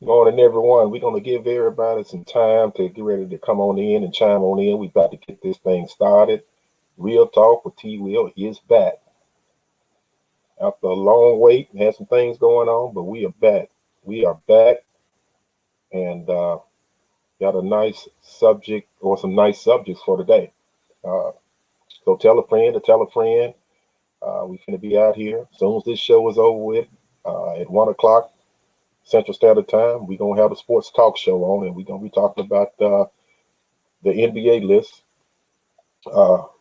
Morning, everyone. We're going to give everybody some time to get ready to come on in and chime on in. We about to get this thing started. Real Talk with T. Will is back. After a long wait, had some things going on, but we are back. We are back and got a nice subject or some nice subjects for today. Uh, so tell a friend to tell a friend. We finna be out here. As soon as this show is over with, at 1 o'clock Central Standard Time, we're gonna have the sports talk show on, and we're gonna be talking about the NBA list.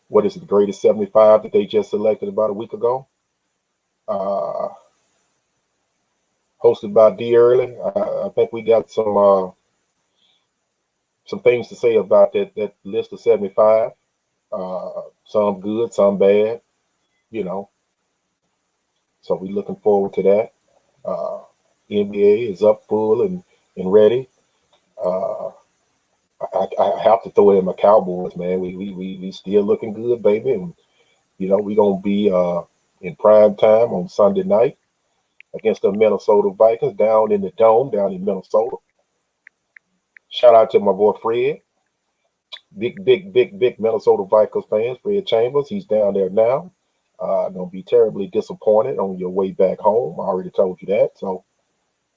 What is it, the greatest 75 that they just selected about a week ago? Uh, Hosted by D. Early. I think we got some things to say about that list of 75. Some good, some bad. You know, so we're looking forward to that. Uh, NBA is up full and ready. Uh, I have to throw in my Cowboys, man. We still looking good, baby, and we gonna be in prime time on Sunday night against the Minnesota Vikings down in the dome down in Minnesota. Shout out to my boy Fred, big Minnesota Vikings fans. Fred Chambers, he's down there now. Gonna be terribly disappointed on your way back home. I already told you that, so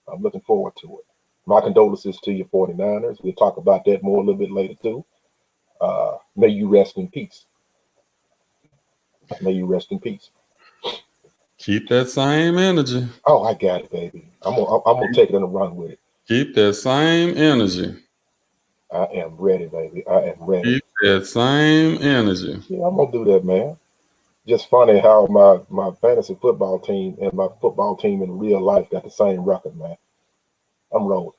I'm looking forward to it. My condolences to your 49ers. We'll talk about that more a little bit later too. May you rest in peace. May you rest in peace. Keep that same energy. Oh, I got it, baby. I'm gonna take it and run with it. Keep that same energy. I am ready, baby. I am ready. Keep that same energy. Yeah, I'm gonna do that, man. Just funny how my fantasy football team and my football team in real life got the same record, man. I'm rolling.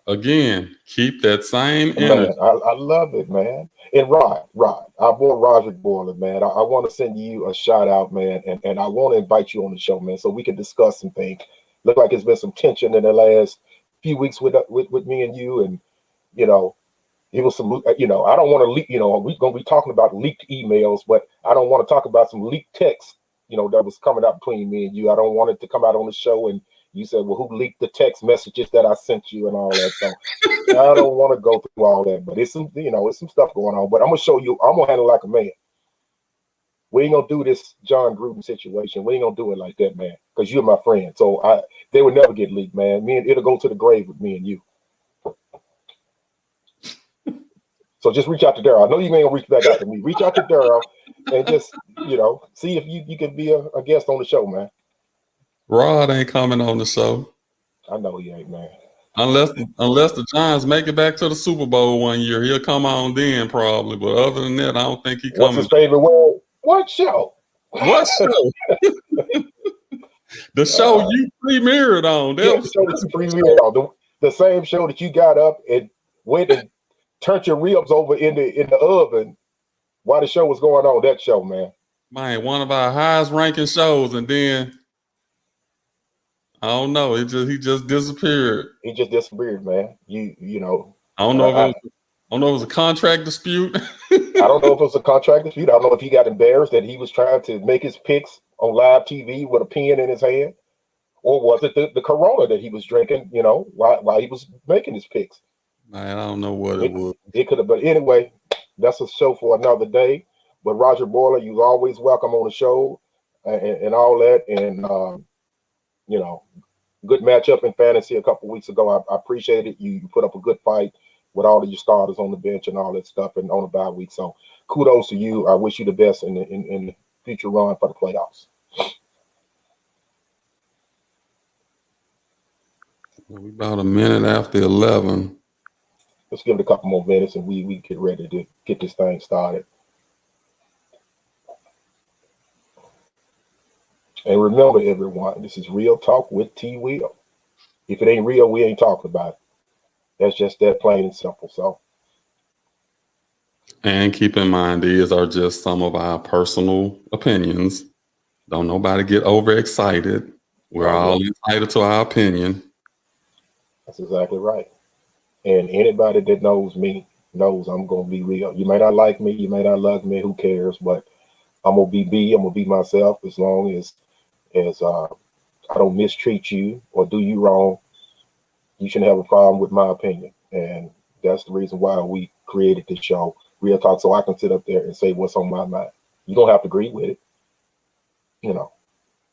Again, keep that same Man, energy. I love it, man. And Rod, our boy Roger Boiler, man. I want to send you a shout out, man, and I want to invite you on the show, man, so we can discuss some things. Look like it's been some tension in the last few weeks with me and you, and you know, it was some, I don't want to leak, we're gonna be talking about leaked emails, but I don't want to talk about some leaked text, that was coming out between me and you. I don't want it to come out on the show and you said, well, who leaked the text messages that I sent you and all that. So I don't want to go through all that, but it's some stuff going on. But I'm gonna show you. I'm gonna handle it like a man. We ain't gonna do this Jon Gruden situation. We ain't gonna do it like that, man. Because you're my friend. So they would never get leaked, man. It'll go to the grave with me and you. So just reach out to Daryl. I know you ain't gonna reach back out to me. Reach out to Daryl and just see if you can be a guest on the show, man. Rod ain't coming on the show. I know he ain't, man. Unless the Giants make it back to the Super Bowl one year, he'll come on then probably. But other than that, I don't think he coming. What's his favorite word? What show? What show? The show you premiered on. Yeah, the show that you premiered on. The same show that you got up and went and turned your ribs over in the oven while the show was going on. That show, man. Man, one of our highest ranking shows, and then I don't know. He just disappeared. He just disappeared, man. You know. I don't know if it was a contract dispute. I don't know if it was a contract dispute. I don't know if he got embarrassed that he was trying to make his picks on live TV with a pen in his hand, or was it the Corona that he was drinking? While he was making his picks. Man, I don't know what it was. It could have, but anyway, that's a show for another day. But Roger Boiler, you're always welcome on the show and all that. And good matchup in fantasy a couple weeks ago. I appreciate it. You put up a good fight with all of your starters on the bench and all that stuff, and on the bye week. So kudos to you. I wish you the best in the future run for the playoffs. We about a minute after 11. Let's give it a couple more minutes and we get ready to get this thing started. And remember, everyone, this is Real Talk with T. Will. If it ain't real, we ain't talking about it. That's just that plain and simple. So, and keep in mind, these are just some of our personal opinions. Don't nobody get overexcited. We're all entitled to our opinion. That's exactly right. And anybody that knows me knows I'm going to be real. You may not like me. You may not love me. Who cares? But I'm going to be I'm going to be myself as long as I don't mistreat you or do you wrong. you shouldn't have a problem with my opinion. And that's the reason why we created this show, Real Talk, so I can sit up there and say what's on my mind. You don't have to agree with it. You know,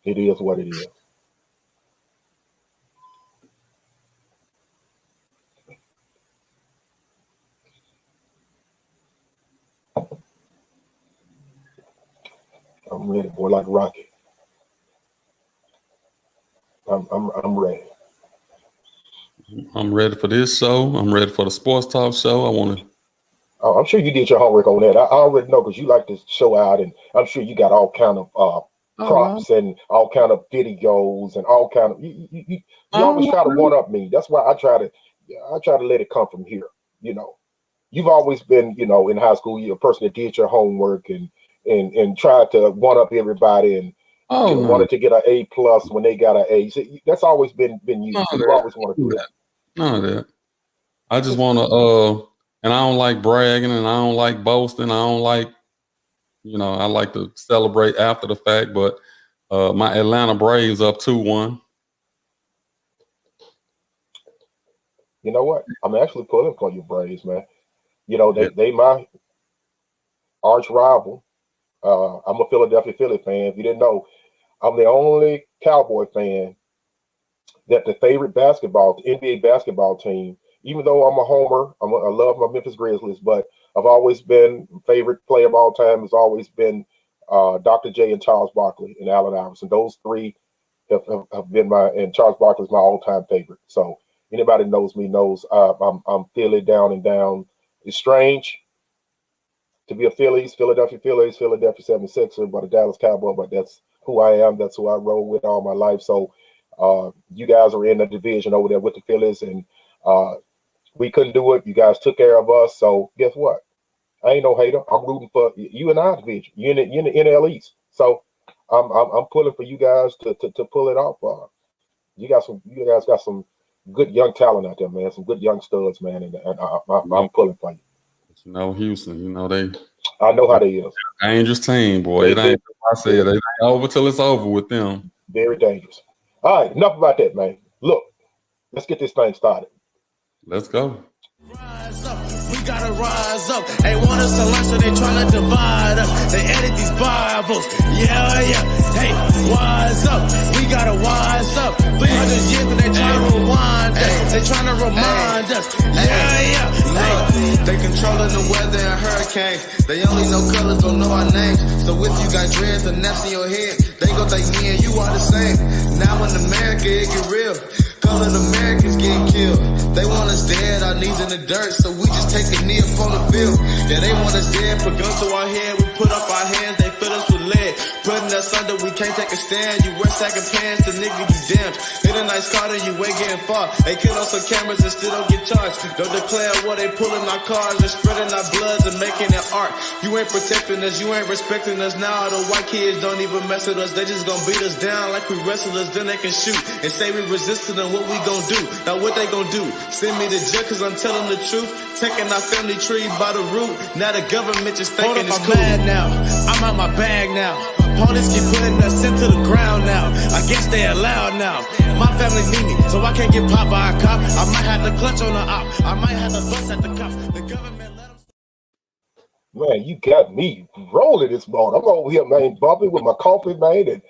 it is what it is. I'm ready, boy, like Rocky. I'm ready. I'm ready for this show. I'm ready for the sports talk show. I want to. Oh, I'm sure you did your homework on that. I already know because you like to show out, and I'm sure you got all kind of props and all kind of videos and all kind of. You always try to one up me. That's why I try to let it come from here. You know, you've always been, you know, in high school, you're a person that did your homework and tried to one up everybody and wanted to get an A+ when they got an A. So that's always been you. You always want to do that. None of that. I just want to, and I don't like bragging and I don't like boasting. I don't like, you know, I like to celebrate after the fact, but my Atlanta Braves up 2-1. You know what? I'm actually pulling for you, Braves, man. You know, they my arch rival. I'm a Philadelphia Philly fan. If you didn't know, I'm the only Cowboy fan that the favorite NBA basketball team, even though I'm a homer, I love my Memphis Grizzlies, but I've always been favorite player of all time has always been Dr. J and Charles Barkley and Allen Iverson. Those three have been and Charles Barkley is my all-time favorite. So anybody knows me knows I'm Philly down and down. It's strange to be a Philadelphia 76er, but a Dallas Cowboy, but that's who I am. That's who I roll with all my life. So you guys are in the division over there with the Phillies, and we couldn't do it. You guys took care of us. So guess what? I ain't no hater. I'm rooting for you in our division. You in the NL East. So I'm pulling for you guys to pull it off. You guys got some good young talent out there, man. Some good young studs, man, and I'm pulling for you. You know, Houston, you know, I know how they is. Dangerous team, boy. It ain't, I said, it ain't over till it's over with them. Very dangerous. All right, enough about that, man. Look, let's get this thing started. Let's go. Rise up, we gotta rise up. They want us to learn, so they tryna divide us. They edit these Bibles, yeah. Hey, wise up, we gotta wise up. 300 years, but they tryna rewind us. They tryna remind us, yeah. Look, they controlling the weather and hurricanes. They only know colors, don't know our names. So if you got dreads and naps in your head, they gon' think me and you are the same. Now in America, it get real. Colored Americans getting killed. They want us dead, our knees in the dirt, so we just take a knee upon the field. Yeah, they want us dead, put guns to our head, we put up our hands, they fill us with lead. Putting us under, we can't take a stand. You wear sagging pants, the nigga you damned. Hit a nice car, then you ain't getting far. They kill us on cameras and still don't get charged. Don't declare what they pulling our cars and spreading our bloods and making it art. You ain't protecting us, you ain't respecting us. Now the white kids don't even mess with us. They just gonna beat us down like we wrestlers, then they can shoot and say we resisting them. What we gon' do? Now what they gon' do? Send me to jail cause I'm telling the truth. Taking our family tree by the root. Now the government just thinking it's cool. I'm mad now. I'm out my bag now. Police keep putting us into the ground now. I guess they allowed now. My family need me, so I can't get popped by a cop. I might have to clutch on the op. I might have to bust at the cops. The government let them. Man, you got me rolling this morning. I'm over here, man, bumping with my coffee, man, and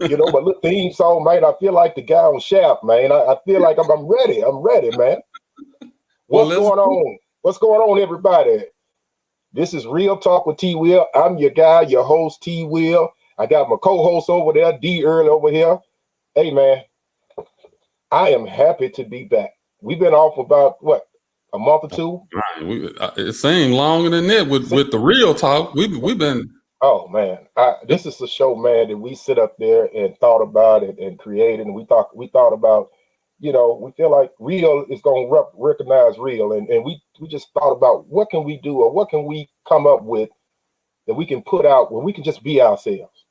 you know, my little theme song, man. I feel like the guy on Shaft, man. I feel like I'm ready. I'm ready, man. What's going on? What's going on, everybody? This is Real Talk with T. Will. I'm your guy, your host, T. Will. I got my co-host over there, D. Earl over here. Hey, man, I am happy to be back. We've been off about, what, a month or two? It seemed longer than that with the Real Talk. We've been. Oh, man. This is a show, man, that we sit up there and thought about it and created. And we thought about, you know, we feel like real is going to recognize real. And we just thought about what can we do or what can we come up with that we can put out where we can just be ourselves.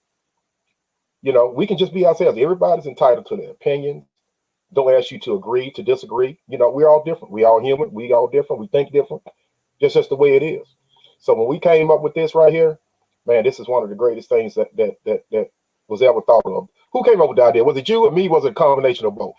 You know, we can just be ourselves. Everybody's entitled to their opinions. Don't ask you to agree, to disagree. You know, we're all different. We all human. We all different. We think different. Just the way it is. So when we came up with this right here, man, this is one of the greatest things that was ever thought of. Who came up with the idea? Was it you or me? Was it a combination of both?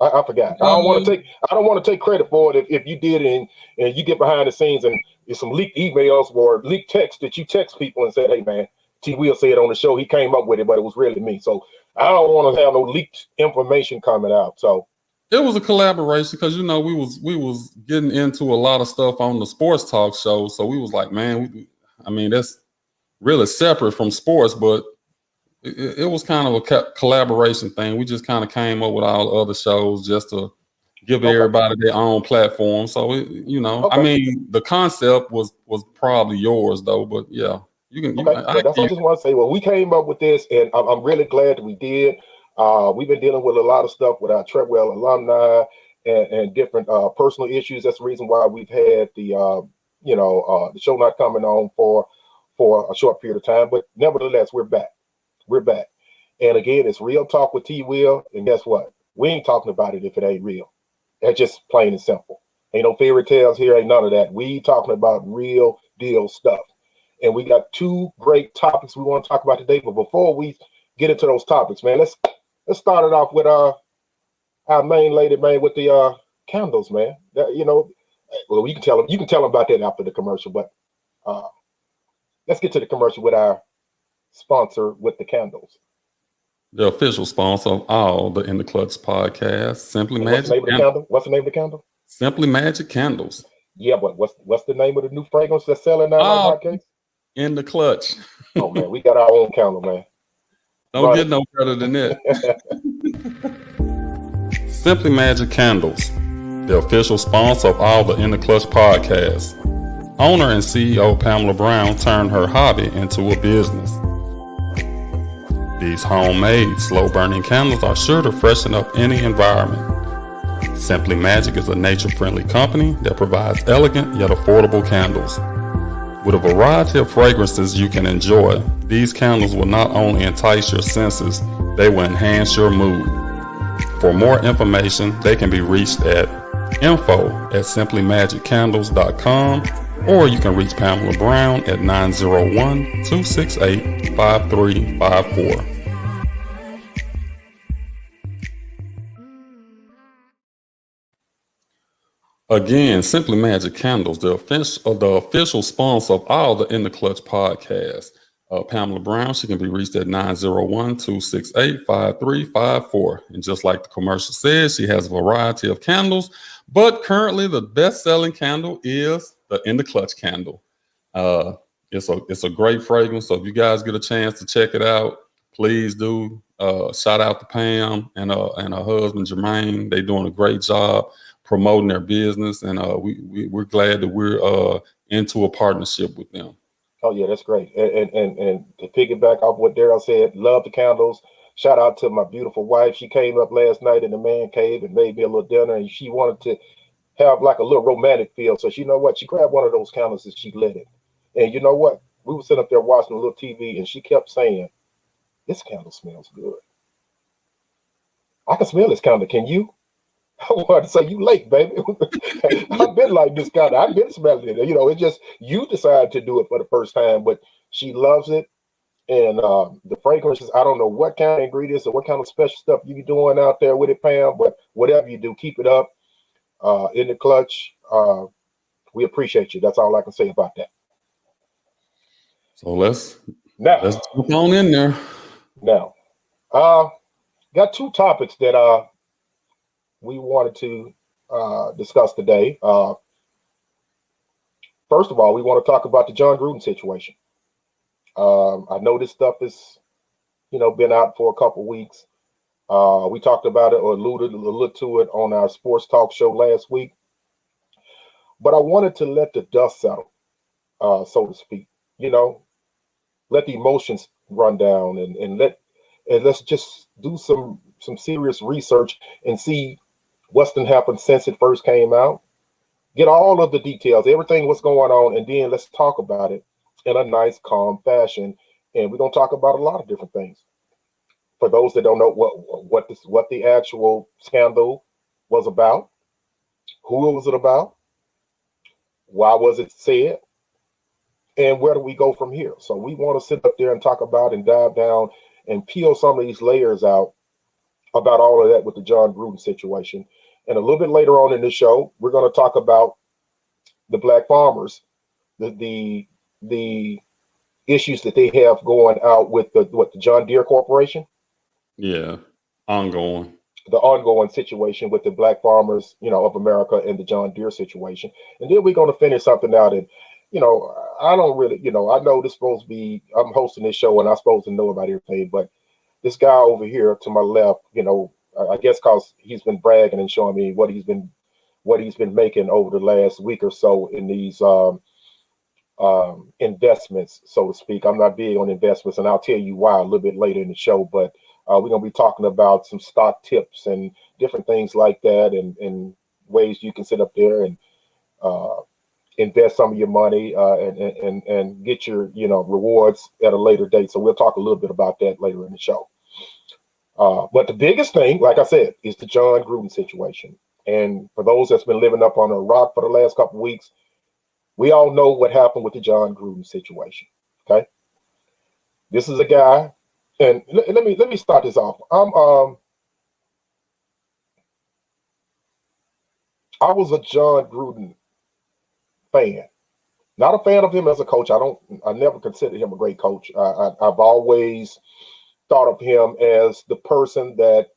I forgot. I don't want to take credit for it if you did and you get behind the scenes and it's some leaked emails or leaked text that you text people and said, hey man, T Will said on the show he came up with it, but it was really me. So I don't want to have no leaked information coming out. So it was a collaboration because we was getting into a lot of stuff on the sports talk show. So we was like, man, that's really separate from sports, but it was kind of a collaboration thing. We just kind of came up with all the other shows just to give everybody their own platform. So the concept was probably yours though, but yeah, you can. Okay, that's what I just want to say. Well, we came up with this, and I'm really glad that we did. We've been dealing with a lot of stuff with our Treadwell alumni and different personal issues. That's the reason why we've had the show not coming on for a short period of time. But nevertheless, we're back. We're back. And again, it's Real Talk with T Will. And guess what? We ain't talking about it if it ain't real. That's just plain and simple. Ain't no fairy tales here. Ain't none of that. We talking about real deal stuff. And we got two great topics we want to talk about today. But before we get into those topics, man, let's start it off with our main lady, man, with the candles, man. Well, you can tell them about that after the commercial. But let's get to the commercial with our sponsor with the candles. The official sponsor of all the In the Clutch podcast, Simply Magic. What's the name of the candle? Simply Magic Candles. Yeah, but what's the name of the new fragrance that's selling now? Like hotcakes? In the Clutch. Oh man, we got our own candle, man. Don't get no better than that. Simply Magic Candles, the official sponsor of all the In the Clutch podcasts. Owner and CEO Pamela Brown turned her hobby into a business. These homemade, slow-burning candles are sure to freshen up any environment. Simply Magic is a nature-friendly company that provides elegant yet affordable candles. With a variety of fragrances you can enjoy, these candles will not only entice your senses, they will enhance your mood. For more information, they can be reached at info@simplymagicCandles.com, or you can reach Pamela Brown at 901-268-5354. Again, Simply Magic Candles, the official sponsor of all the In the Clutch podcasts. Pamela Brown, she can be reached at 901-268-5354. And just like the commercial says, she has a variety of candles, but currently the best-selling candle is the In the Clutch candle. It's a great fragrance, so if you guys get a chance to check it out, please do. Shout out to Pam and her husband Jermaine. They're doing a great job promoting their business, and we're glad that we're into a partnership with them. Oh yeah, that's great. And to piggyback off what Daryl said, love the candles. Shout out to my beautiful wife. She came up last night in the man cave and made me a little dinner, and she wanted to have like a little romantic feel. So you know what? She grabbed one of those candles and she lit it. And you know what? We were sitting up there watching a little TV, and she kept saying, "This candle smells good. I can smell this candle. Can you?" I wanted to say, "You late, baby." I've been like this kind of. I've been smelling it. It's just you decided to do it for the first time, but she loves it. And the fragrances, I don't know what kind of ingredients or what kind of special stuff you be doing out there with it, Pam, but whatever you do, keep it up. In the Clutch, we appreciate you. That's all I can say about that. So let's jump on in there. Now, got two topics that we wanted to discuss today. First of all, we want to talk about the Jon Gruden situation. I know this stuff has, been out for a couple weeks. We talked about it or alluded a little to it on our sports talk show last week. But I wanted to let the dust settle, so to speak. Let the emotions run down and let's just do some serious research and see what's been happened since it first came out. Get all of the details, everything what's going on, and then let's talk about it in a nice, calm fashion. And we're gonna talk about a lot of different things. For those that don't know what the actual scandal was about, who was it about, why was it said, and where do we go from here? So we want to sit up there and talk about and dive down and peel some of these layers out about all of that with the Jon Gruden situation. And a little bit later on in the show, we're going to talk about the black farmers, the issues that they have going out with the John Deere Corporation. Yeah, ongoing. The ongoing situation with the black farmers, of America, and the John Deere situation. And then we're going to finish something out. And, I don't really, I know this is supposed to be, I'm hosting this show and I'm supposed to know about everything, but this guy over here to my left, I guess because he's been bragging and showing me what he's been making over the last week or so in these investments, so to speak. I'm not big on investments, and I'll tell you why a little bit later in the show. But we're going to be talking about some stock tips and different things like that, and ways you can sit up there and invest some of your money and get your rewards at a later date. So we'll talk a little bit about that later in the show. But the biggest thing, like I said, is the Jon Gruden situation. And for those that's been living up on a rock for the last couple of weeks, we all know what happened with the Jon Gruden situation. Okay, this is a guy, and let me start this off. I was a Jon Gruden fan, not a fan of him as a coach. I never considered him a great coach. I've always thought of him as the person that,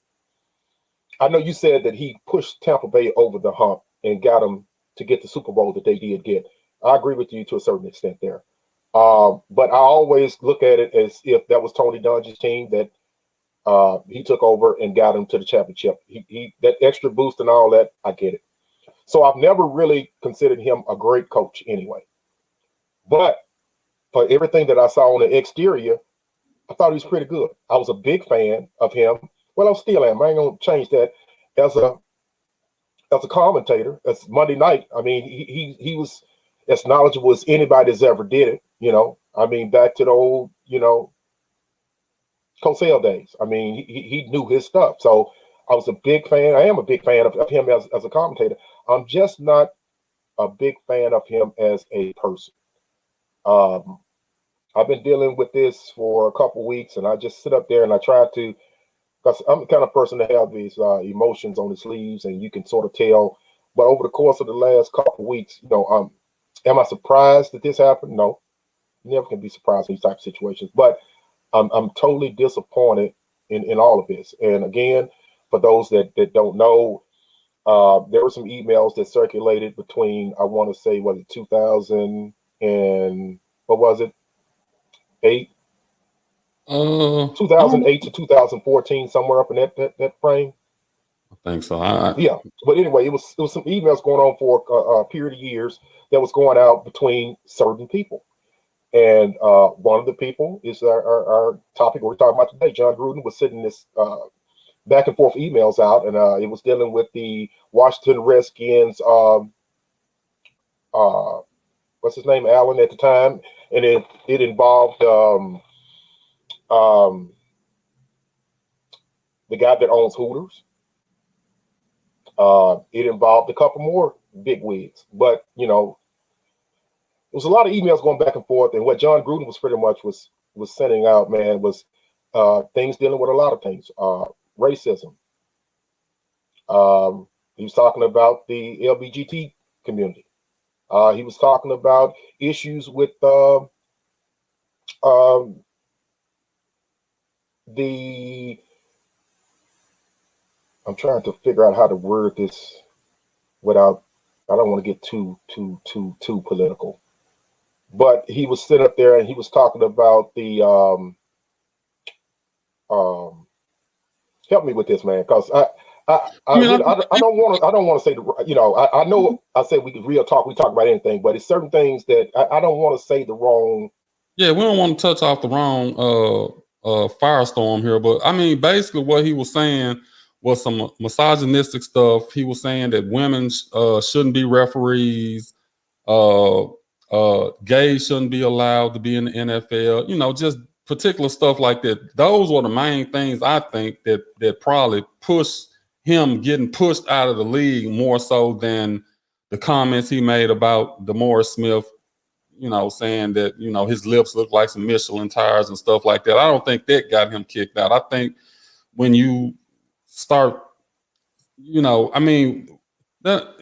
I know you said that he pushed Tampa Bay over the hump and got them to get the Super Bowl that they did get. I agree with you to a certain extent there. But I always look at it as if that was Tony Dungy's team that he took over and got him to the championship. He that extra boost and all that, I get it. So I've never really considered him a great coach anyway. But for everything that I saw on the exterior, I thought he was pretty good. I was a big fan of him. Well, I still am. I ain't gonna change that. As a commentator, as Monday night, I mean, he was as knowledgeable as anybody that's ever did it. I mean, back to the old, Cosell days. I mean, he knew his stuff. So I was a big fan. I am a big fan of him as a commentator. I'm just not a big fan of him as a person. I've been dealing with this for a couple of weeks, and I just sit up there and I try to, because I'm the kind of person that have these emotions on his sleeves, and you can sort of tell. But over the course of the last couple of weeks, am I surprised that this happened? No, you never can be surprised in these type of situations. But I'm totally disappointed in all of this. And again, for those that don't know, there were some emails that circulated between, I want to say, was it 2000 and what was it? 2008 to 2014, somewhere up in that frame. I think so. Yeah, but anyway, it was some emails going on for a period of years that was going out between certain people, and one of the people is our topic we're talking about today. Jon Gruden was sending this back and forth emails out, and it was dealing with the Washington Redskins. What's his name, Allen at the time, and it involved the guy that owns Hooters. It involved a couple more big wigs, but there was a lot of emails going back and forth. And what Jon Gruden was pretty much was sending out, man, was things dealing with a lot of things, racism. He was talking about the LGBT community. He was talking about issues with I'm trying to figure out how to word this without, I don't want to get too political. But he was sitting up there and he was talking about the help me with this, man, because I don't want to say I know I said we could real talk, we talk about anything, but it's certain things that I don't want to say the wrong. Yeah, we don't want to touch off the wrong firestorm here, but I mean, basically what he was saying was some misogynistic stuff. He was saying that women shouldn't be referees, gays shouldn't be allowed to be in the NFL, just particular stuff like that. Those were the main things I think that probably pushed him getting pushed out of the league more so than the comments he made about DeMaurice Smith, saying that, his lips look like some Michelin tires and stuff like that. I don't think that got him kicked out. I think when you start, I mean,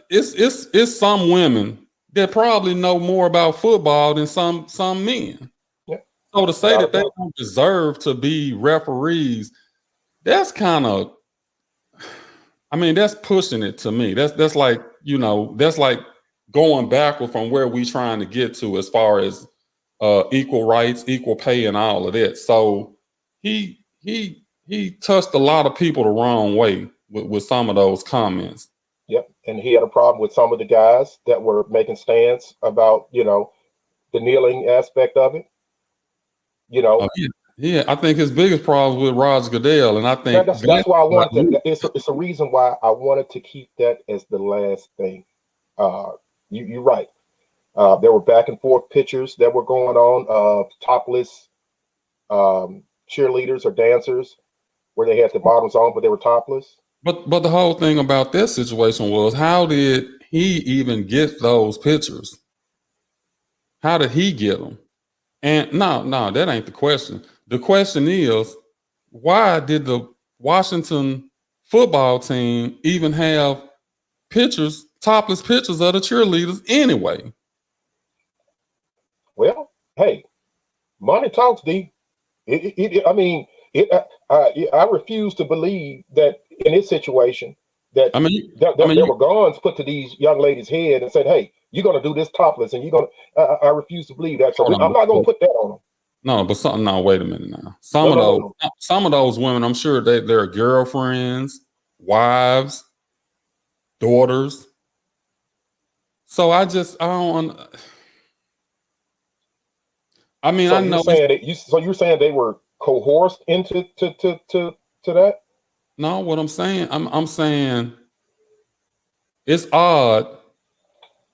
it's some women that probably know more about football than some men. Yeah. So to say that they don't deserve to be referees, that's kind of, I mean, that's pushing it to me. That's like, that's like going backward from where we trying to get to as far as equal rights, equal pay, and all of that. So he touched a lot of people the wrong way with some of those comments. Yep. And he had a problem with some of the guys that were making stands about, the kneeling aspect of it. Yeah, I think his biggest problem with Roger Goodell, and I think that's why I wanted to. It's a reason why I wanted to keep that as the last thing. You're right. There were back and forth pictures that were going on of topless cheerleaders or dancers, where they had the bottoms on, but they were topless. But the whole thing about that situation was, how did he even get those pictures? How did he get them? And no, that ain't the question. The question is, why did the Washington football team even have topless pictures of the cheerleaders anyway? Well, hey, money talks, D. I refuse to believe that in this situation that there were guns put to these young ladies' head and said, "Hey, you're going to do this topless," and you're going to. I refuse to believe that. So I'm not going to put that on them. No, but something. No, wait a minute now. Some of those women, I'm sure they're girlfriends, wives, daughters. So I don't. I mean, so I know. You're saying they were coerced into to that? No, what I'm saying, I'm saying it's odd.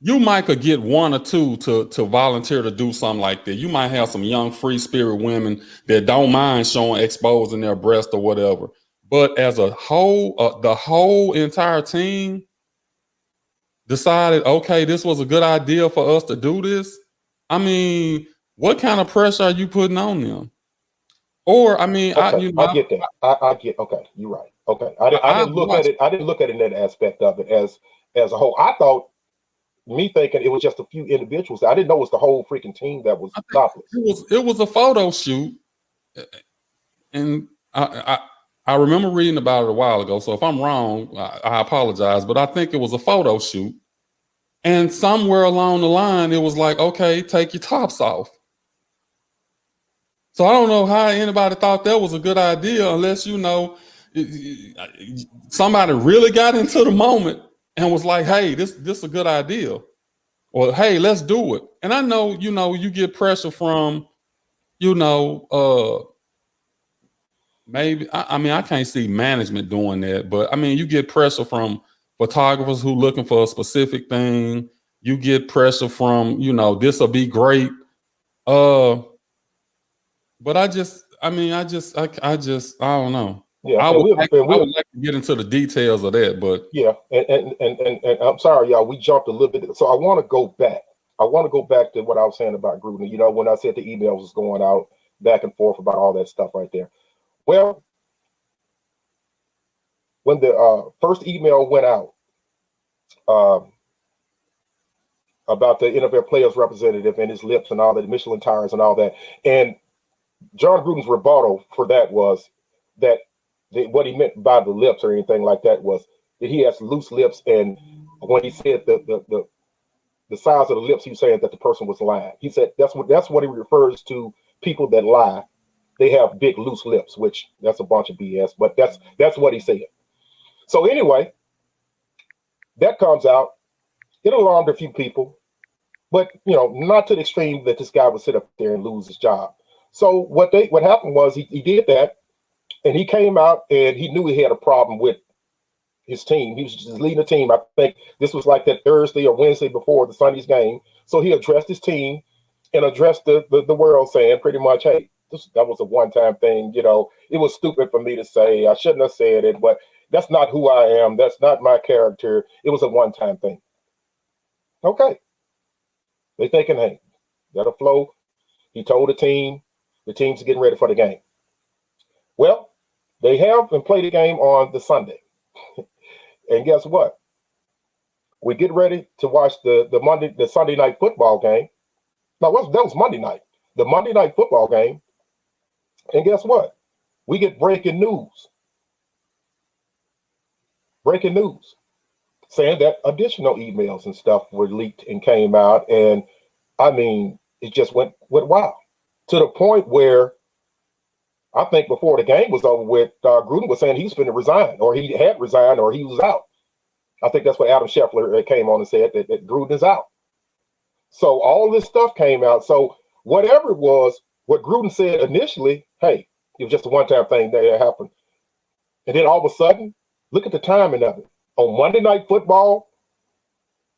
You might could get one or two to volunteer to do something like that. You might have some young free spirit women that don't mind exposing their breast or whatever. But as a whole, the whole entire team decided, okay, this was a good idea for us to do this. I mean, what kind of pressure are you putting on them? Or, I mean, okay, I get that. I get. Okay, you're right. Okay, I didn't look at it. I didn't look at it in that aspect of it as a whole. I thought, me thinking it was just a few individuals. I didn't know it was the whole freaking team that was topless. It was a photo shoot, and I remember reading about it a while ago. So if I'm wrong, I apologize. But I think it was a photo shoot, and somewhere along the line, it was like, okay, take your tops off. So I don't know how anybody thought that was a good idea, unless somebody really got into the moment and was like, "Hey, this is a good idea," or "Hey, let's do it." And I know, you get pressure from, maybe I mean, I can't see management doing that, but I mean, you get pressure from photographers who looking for a specific thing. You get pressure from, this will be great. But I don't know. Yeah, I would like to get into the details of that, but yeah, and I'm sorry, y'all. We jumped a little bit, so I want to go back. I want to go back to what I was saying about Gruden. When I said the emails was going out back and forth about all that stuff right there. Well, when the first email went out about the NFL players representative and his lips and all that, Michelin tires and all that, and Jon Gruden's rebuttal for that was that what he meant by the lips or anything like that was that he has loose lips, and when he said the size of the lips, he was saying that the person was lying. He said that's what he refers to people that lie. They have big loose lips, which that's a bunch of BS, but that's what he said. So anyway, that comes out. It alarmed a few people, but not to the extreme that this guy would sit up there and lose his job. So what happened was he did that, and he came out and he knew he had a problem with his team. He was just leading the team. I think this was like that Thursday or Wednesday before the Sunday's game. So he addressed his team and addressed the world, saying pretty much, "Hey, that was a one-time thing. It was stupid for me to say. I shouldn't have said it, but that's not who I am. That's not my character. It was a one-time thing." Okay. They thinking, hey, that'll flow. He told the team's getting ready for the game. Well, They have and play the game on the Sunday. And guess what? We get ready to watch the Sunday night football game. No, that was Monday night. The Monday night football game. And guess what? We get breaking news. Breaking news. Saying that additional emails and stuff were leaked and came out. And I mean, it just went wild. To the point where I think before the game was over with, Gruden was saying he's going to resign, or he had resigned, or he was out. I think that's what Adam Scheffler came on and said, that Gruden is out. So all this stuff came out. So whatever it was, what Gruden said initially, hey, it was just a one-time thing that happened. And then all of a sudden, look at the timing of it. On Monday Night Football,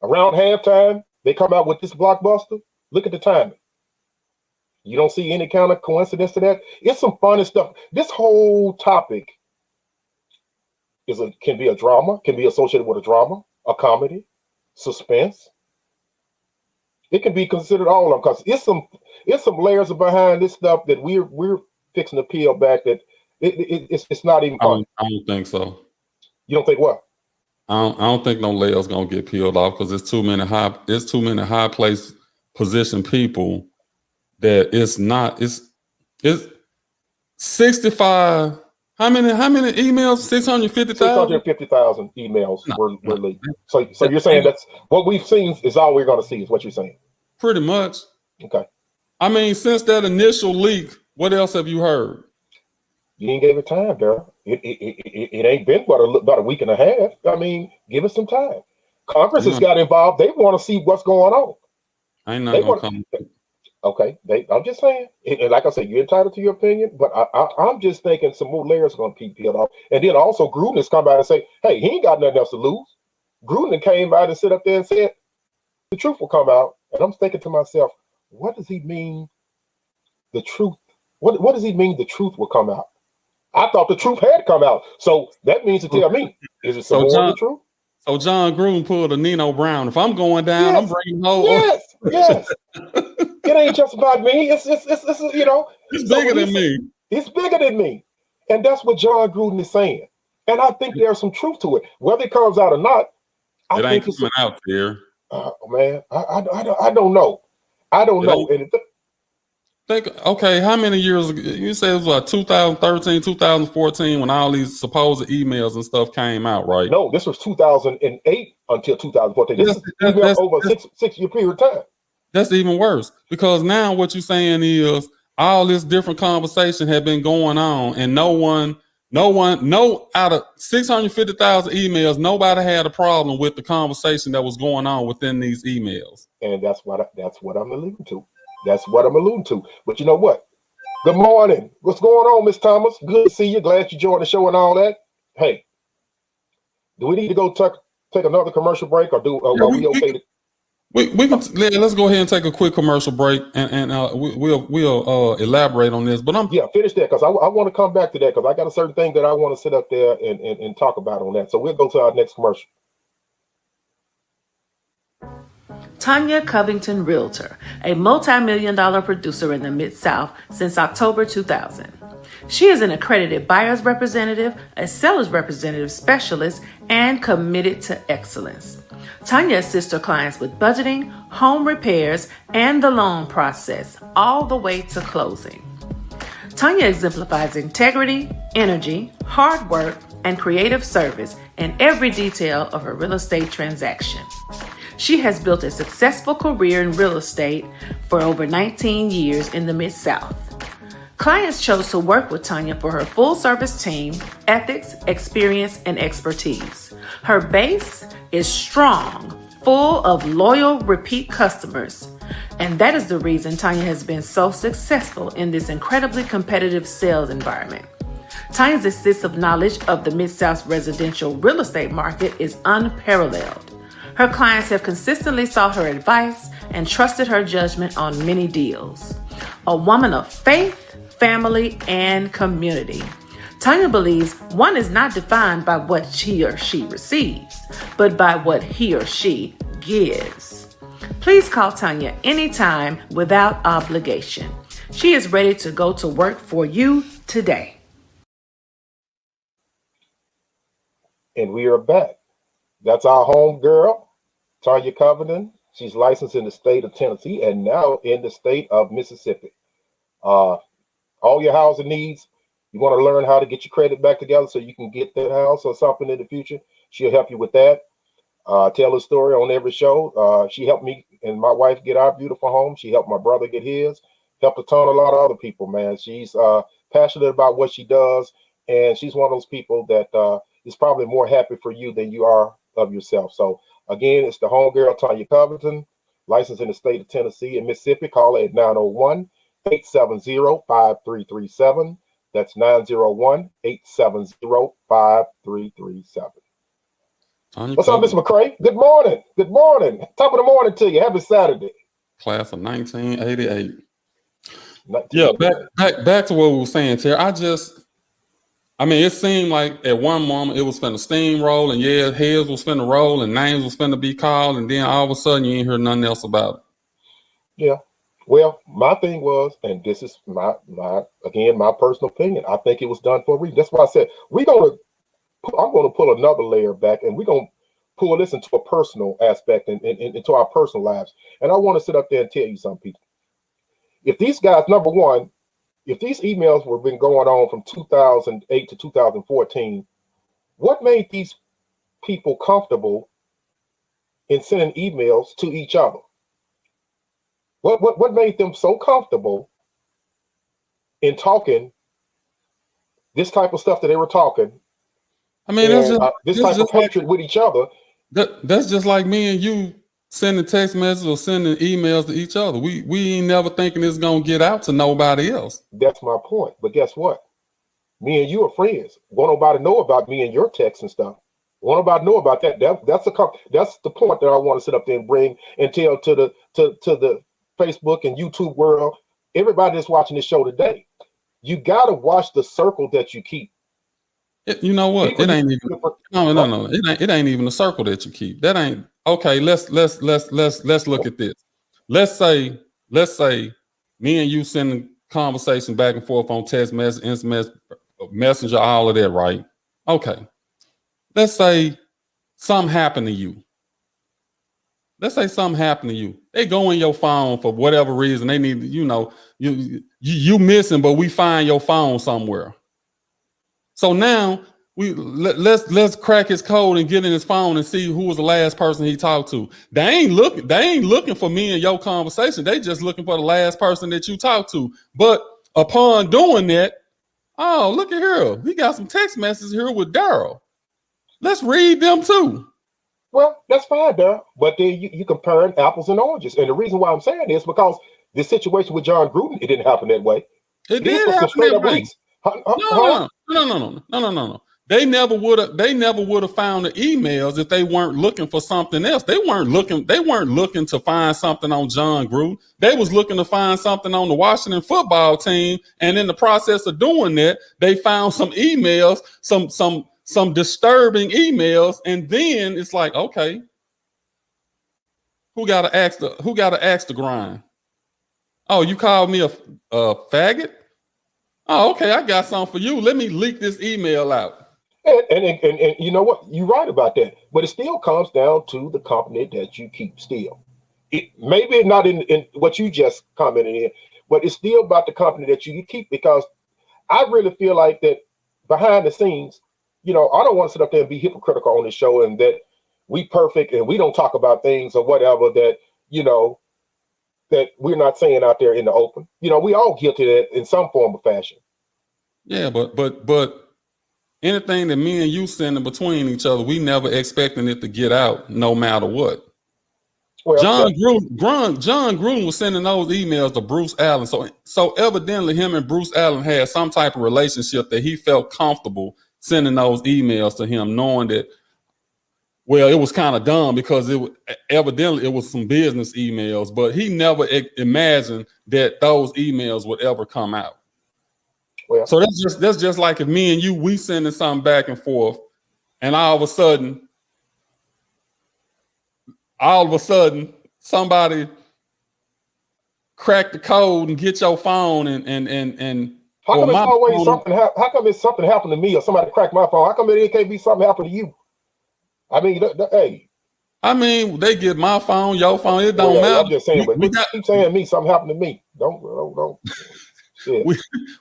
around halftime, they come out with this blockbuster. Look at the timing. You don't see any kind of coincidence to that? It's some funny stuff. This whole topic can be a drama, can be associated with a drama, a comedy, suspense. It can be considered all of them, because it's some layers behind this stuff that we're fixing to peel back, that it's not even funny. I don't think so. You don't think what? I don't think no layers gonna get peeled off, because it's too many high place position people that it's 65. How many emails? 650,000? 650,000 emails were leaked. So you're saying that's what we've seen is all we're going to see, is what you're saying? Pretty much. Okay. I mean, since that initial leak, what else have you heard? You ain't gave it time, Daryl. It ain't been about a week and a half. I mean, give it some time. Congress has got involved. They want to see what's going on. I ain't not going to come. Okay, I'm just saying, and like I said, you're entitled to your opinion, but I'm just thinking some more layers are going to be peeled off. And then also Gruden has come out and say, hey, he ain't got nothing else to lose. Gruden came out and sit up there and said, the truth will come out. And I'm thinking to myself, what does he mean, the truth? What does he mean the truth will come out? I thought the truth had come out. So that means to tell me, is it some more of the truth? So Jon Gruden pulled a Nino Brown. If I'm going down, yes, I'm bringing home. Yes. It ain't just about me. It's you know. It's bigger than me. It's bigger than me, and that's what Jon Gruden is saying. And I think there's some truth to it, whether it comes out or not. It ain't coming out there. Man, I don't know. I don't know. Okay, how many years ago? You said it was like 2013, 2014 when all these supposed emails and stuff came out, right? No, this was 2008 until 2014. This is over a six-year period of time. That's even worse, because now what you're saying is all this different conversation had been going on, and no out of 650,000 emails, nobody had a problem with the conversation that was going on within these emails. And that's what I'm alluding to. That's what I'm alluding to. But you know what? Good morning. What's going on, Miss Thomas? Good to see you. Glad you joined the show and all that. Hey, do we need to go take another commercial break, or are we okay? Let's go ahead and take a quick commercial break, and we'll elaborate on this. But finish that, because I want to come back to that, because I got a certain thing that I want to sit up there and talk about on that. So we'll go to our next commercial. Tanya Covington Realtor, a multi-million-dollar producer in the Mid-South since October 2000. She is an accredited buyer's representative, a seller's representative specialist, and committed to excellence. Tanya assists her clients with budgeting, home repairs, and the loan process, all the way to closing. Tanya exemplifies integrity, energy, hard work, and creative service in every detail of her real estate transaction. She has built a successful career in real estate for over 19 years in the Mid-South. Clients chose to work with Tanya for her full-service team, ethics, experience, and expertise. Her base is strong, full of loyal, repeat customers. And that is the reason Tanya has been so successful in this incredibly competitive sales environment. Tanya's extensive knowledge of the Mid-South residential real estate market is unparalleled. Her clients have consistently sought her advice and trusted her judgment on many deals. A woman of faith, family, and community. Tanya believes one is not defined by what he or she receives, but by what he or she gives. Please call Tanya anytime without obligation. She is ready to go to work for you today. And we are back. That's our home girl, Tanya Covington. She's licensed in the state of Tennessee and now in the state of Mississippi. Uh, all your housing needs, you want to learn how to get your credit back together so you can get that house or something in the future, she'll help you with that. Tell a story on every show. She helped me and my wife get our beautiful home. She helped my brother get his, helped a ton, a lot of other people, man. She's passionate about what she does, and she's one of those people that is probably more happy for you than you are of yourself. So again, it's the homegirl, Tanya Covington, licensed in the state of Tennessee and Mississippi. Call her at 901-870-5337. That's 901-870-5337. What's up, Mr. McCray? Good morning. Good morning. Top of the morning to you. Happy Saturday. Class of 1988. Yeah, back to what we were saying, Terry. I mean, it seemed like at one moment it was finna steamroll, and yeah, heads was finna roll, and names was finna be called, and then all of a sudden you ain't hear nothing else about it. Yeah. Well, my thing was, and this is my personal opinion. I think it was done for a reason. That's why I said I'm going to pull another layer back, and we're going to pull this into a personal aspect and into our personal lives. And I want to sit up there and tell you something, people. If these guys, number one, if these emails were been going on from 2008 to 2014, what made these people comfortable in sending emails to each other? What made them so comfortable in talking this type of stuff that they were talking? I mean, this type of hatred with each other. That's just like me and you sending text messages or sending emails to each other. We ain't never thinking it's gonna get out to nobody else. That's my point. But guess what? Me and you are friends. Won't nobody know about me and your texts and stuff. Won't nobody know about that. That's the point that I want to sit up there and bring and tell to the Facebook and YouTube world. Everybody that's watching this show today, you gotta watch the circle that you keep. You know what? It ain't even no. It ain't even a circle that you keep. That ain't okay. Let's look at this. Let's say me and you sending conversation back and forth on text message, instant messenger, all of that, right? Okay. Let's say something happened to you. They go in your phone for whatever reason. They need, you missing, but we find your phone somewhere. So now let's crack his code and get in his phone and see who was the last person he talked to. They ain't looking for me and your conversation. They just looking for the last person that you talked to. But upon doing that, oh, look at here. We got some text messages here with Daryl. Let's read them too. Well, that's fine, Daryl. But then you comparing apples and oranges. And the reason why I'm saying this because the situation with Jon Gruden, it didn't happen that way. It did happen that way. No. They never would have found the emails if they weren't looking for something else. They weren't looking to find something on Jon Gruden. They was looking to find something on the Washington football team. And in the process of doing that, they found some emails, some disturbing emails, and then it's like, okay, who got to ask the grind? Oh, you called me a faggot? Oh, okay, I got something for you. Let me leak this email out. And you know what? You're right about that. But it still comes down to the company that you keep still. Maybe not in what you just commented in, but it's still about the company that you keep, because I really feel like that behind the scenes, I don't want to sit up there and be hypocritical on this show and that we perfect and we don't talk about things or whatever that, that we're not saying out there in the open. We all guilty of that in some form or fashion. Yeah, but anything that me and you send in between each other, we never expecting it to get out no matter what. Well, Jon Gruden was sending those emails to Bruce Allen. So evidently him and Bruce Allen had some type of relationship that he felt comfortable sending those emails to him, knowing that, well, it was kind of dumb because evidently it was some business emails, but he never imagined that those emails would ever come out. Well, so that's just like if me and you, we sending something back and forth, and all of a sudden somebody crack the code and get your phone and how come it's always something? How come it's something happened to me or somebody cracked my phone? How come it can't be something happened to you? I mean, hey. I mean, they get my phone, your phone. It don't Well, matter. I'm just saying, but keep saying me. Something happened to me. Don't. Shit.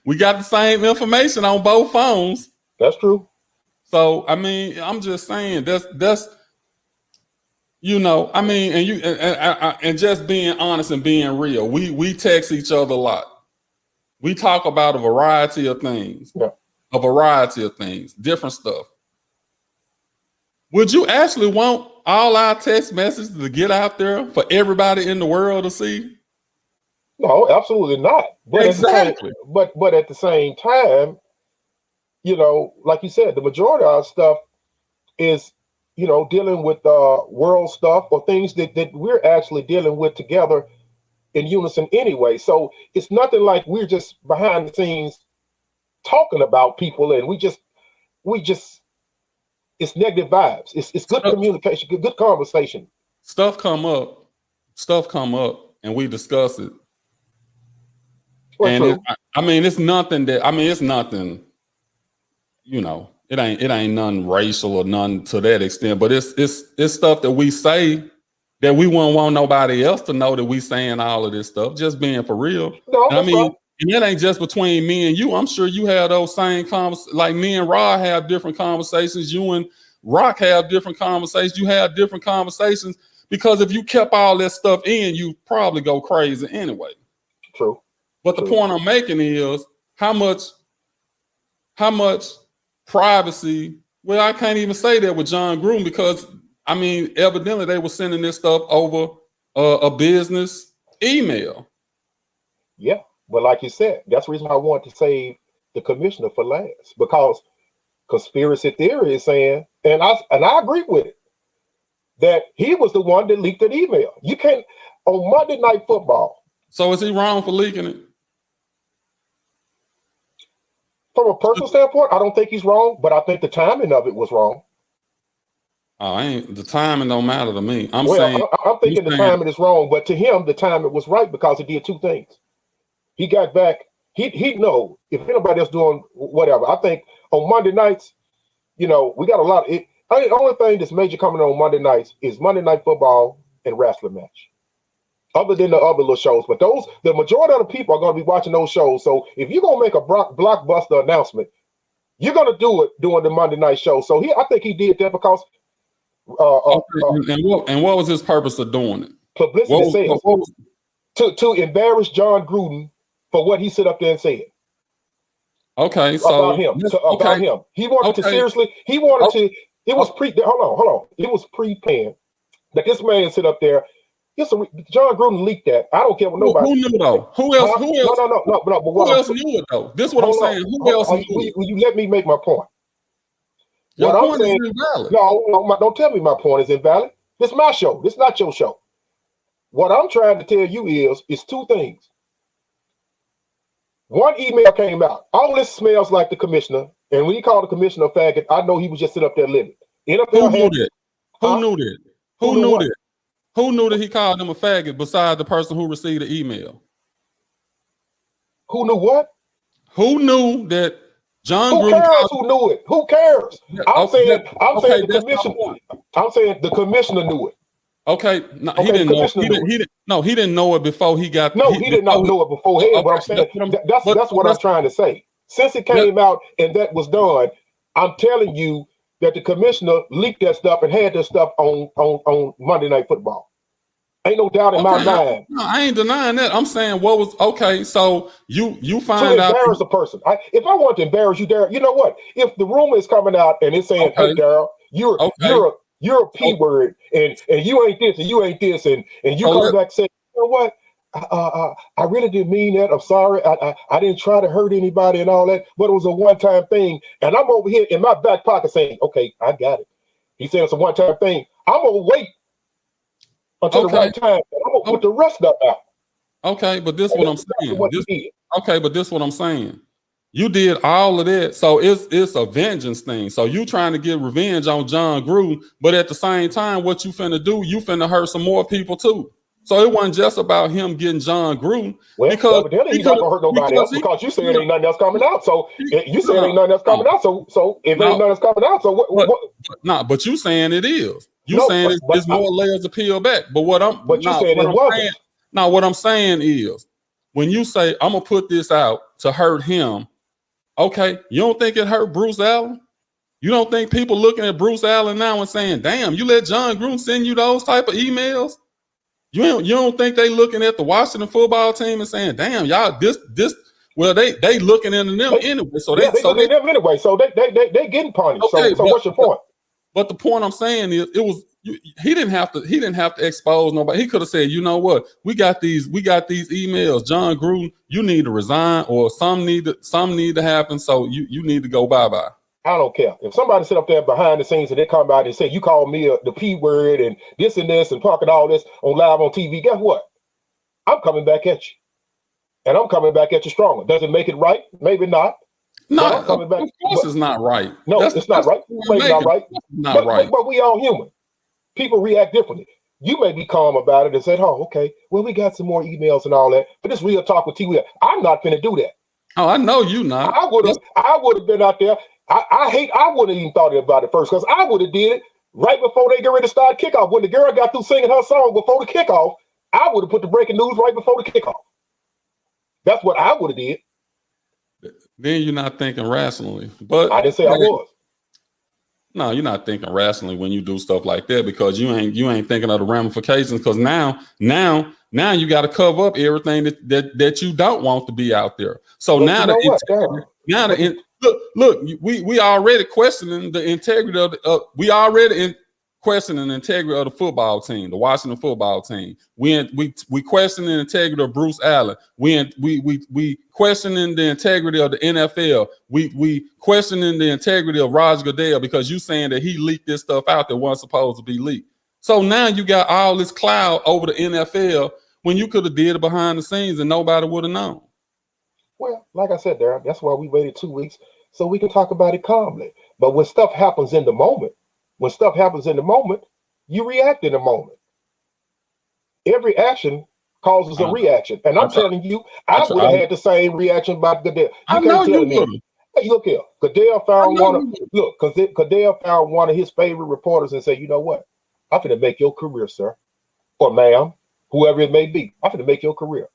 We got the same information on both phones. That's true. So I mean, I'm just saying that's you know, I mean, and you and just being honest and being real. We text each other a lot. We talk about a variety of things. Yeah. A variety of things, different stuff. Would you actually want all our text messages to get out there for everybody in the world to see? No, absolutely not. But exactly. But at the same time, you know, like you said, the majority of our stuff is, you know, dealing with world stuff or things that we're actually dealing with together in unison anyway. So it's nothing like we're just behind the scenes talking about people and we just it's negative vibes. It's good communication, good conversation. Stuff come up, and we discuss it. Well, and it's nothing that it's nothing. You know, it ain't nothing racial or none to that extent. But it's stuff that we say that we wouldn't want nobody else to know that we saying all of this stuff. Just being for real. No, and I mean. And it ain't just between me and you. I'm sure you have those same conversations. Like me and Rod have different conversations. You and Rock have different conversations. You have different conversations because if you kept all that stuff in, you probably go crazy anyway. True. But the point I'm making is how much privacy. Well, I can't even say that with Jon Gruden because I mean, evidently they were sending this stuff over a business email. Yeah. But like you said, that's the reason I wanted to save the commissioner for last, because conspiracy theory is saying, and I agree with it, that he was the one that leaked that email. You can't on Monday Night Football. So is he wrong for leaking it? From a personal standpoint, I don't think he's wrong, but I think the timing of it was wrong. The timing don't matter to me. I'm thinking the timing is wrong, but to him, the timing was right because he did two things. He got back. He'd know if anybody else doing whatever. I think on Monday nights, you know, we got a lot. The only thing that's major coming on Monday nights is Monday Night Football and wrestling match. Other than the other little shows, but the majority of the people are going to be watching those shows. So if you're going to make a blockbuster announcement, you're going to do it during the Monday night show. So I think he did that because. And what was his purpose of doing it? Publicity sales. To embarrass Jon Gruden for what he stood up there and said. Okay, so about him. He wanted to seriously. He wanted to. It was hold on. It was pre-planned that this man sit up there. Jon Gruden leaked that. I don't care what nobody. Who knew though? Who else? No. But who else knew it though? This is what I'm saying. Who else knew it? Will you let me make my point? Your point is invalid. No, don't tell me my point is invalid. This is my show. This is not your show. What I'm trying to tell you is two things. One email came out. All this smells like the commissioner. And when he called the commissioner a faggot, I know he was just sitting up there living. Who knew that? Who knew that? Who knew that? Who knew that he called him a faggot besides the person who received the email? Who knew what? Who knew that Jon Gruden? Who cares who knew it? Who cares? I'm saying the commissioner. I'm saying the commissioner knew it. Okay, no, he didn't know. He didn't know it before he got. No, he did not know it beforehand. Okay, but I'm saying that's what I'm trying to say. Since it came out and that was done, I'm telling you that the commissioner leaked that stuff and had that stuff on Monday Night Football. Ain't no doubt in my mind. No, I ain't denying that. I'm saying what was okay. So you find to out embarrass a person. If I want to embarrass you, Daryl, you know what? If the rumor is coming out and it's saying, "Hey, Daryl, you're a P word, and you ain't this and you ain't this," and you come back and say, "You know what? I really didn't mean that. I'm sorry. I didn't try to hurt anybody and all that, but it was a one-time thing." And I'm over here in my back pocket saying, "Okay, I got it." He said it's a one-time thing. I'm gonna wait until the right time. I'm gonna put the rest of it out. Okay, but this is what I'm saying. But this is what I'm saying. You did all of that, so it's a vengeance thing. So you trying to get revenge on Jon Gruden, but at the same time, what you finna do? You finna hurt some more people too. So it wasn't just about him getting Jon Gruden. Well, because evidently he's not gonna hurt nobody else because you said ain't nothing else coming out. So you said ain't nothing else coming out. So if ain't nothing else coming out, so what? But you saying it is. You No, saying it's more layers to peel back. But you said it wasn't. Now what I'm saying is, when you say I'm gonna put this out to hurt him, okay, you don't think it hurt Bruce Allen? You don't think people looking at Bruce Allen now and saying, "Damn, you let Jon Gruden send you those type of emails"? You don't think they looking at the Washington football team and saying, "Damn, y'all this." Well, they looking into them anyway. So they looking at them anyway. So they getting punished. Okay, so what's your point? But the point I'm saying is, he didn't have to expose nobody. He could have said, you know what, we got these emails. Jon Gruden, you need to resign, or some need to happen. So you need to go bye-bye. I don't care. If somebody sit up there behind the scenes and they come out and say, you called me the P word and this and talking all this on live on TV, guess what? I'm coming back at you. And I'm coming back at you stronger. Does it make it right? Maybe not. No, of course it's not right. No, it's not right. Maybe not right. Not right. But we all human. People react differently. You may be calm about it and said, oh, okay, well, we got some more emails and all that. But this real talk with TV, I'm not finna do that. Oh, I know you not. I would have been out there. I wouldn't even thought about it first because I would have did it right before they get ready to start kickoff. When the girl got through singing her song before the kickoff, I would have put the breaking news right before the kickoff. That's what I would have did. Then you're not thinking rationally. But I didn't say I was. No, you're not thinking rationally when you do stuff like that because you ain't thinking of the ramifications. Because now you got to cover up everything that you don't want to be out there. So look, we already questioning the integrity of questioning the integrity of the football team, the Washington football team. We questioning the integrity of Bruce Allen. We questioning the integrity of the NFL. We questioning the integrity of Roger Goodell because you saying that he leaked this stuff out that wasn't supposed to be leaked. So now you got all this cloud over the NFL when you could have did it behind the scenes and nobody would have known. Well, like I said, Darren, that's why we waited 2 weeks so we can talk about it calmly. But when stuff happens in the moment, you react in the moment. Every action causes a reaction. And I'm telling you, I would have had the same reaction about Goodell. You can't tell me. Hey, look here. Goodell found one of his favorite reporters and said, you know what? I'm going to make your career, sir. Or ma'am, whoever it may be. I'm going to make your career.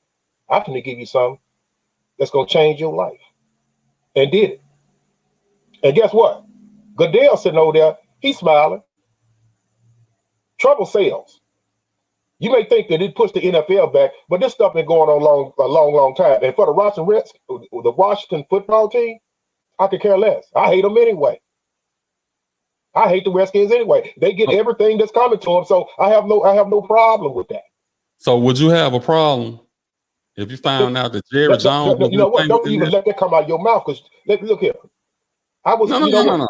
I'm going to give you something that's going to change your life. And did it. And guess what? Goodell sitting over there, he's smiling. Trouble sells. You may think that it pushed the NFL back, but this stuff been going on a long time. And for the Washington football team, I could care less. I hate them anyway. I hate the Redskins anyway. They get everything that's coming to them, so I have no problem with that. So would you have a problem if you found out that Jerry Jones? You know what? Don't even let that come out of your mouth because look here. No.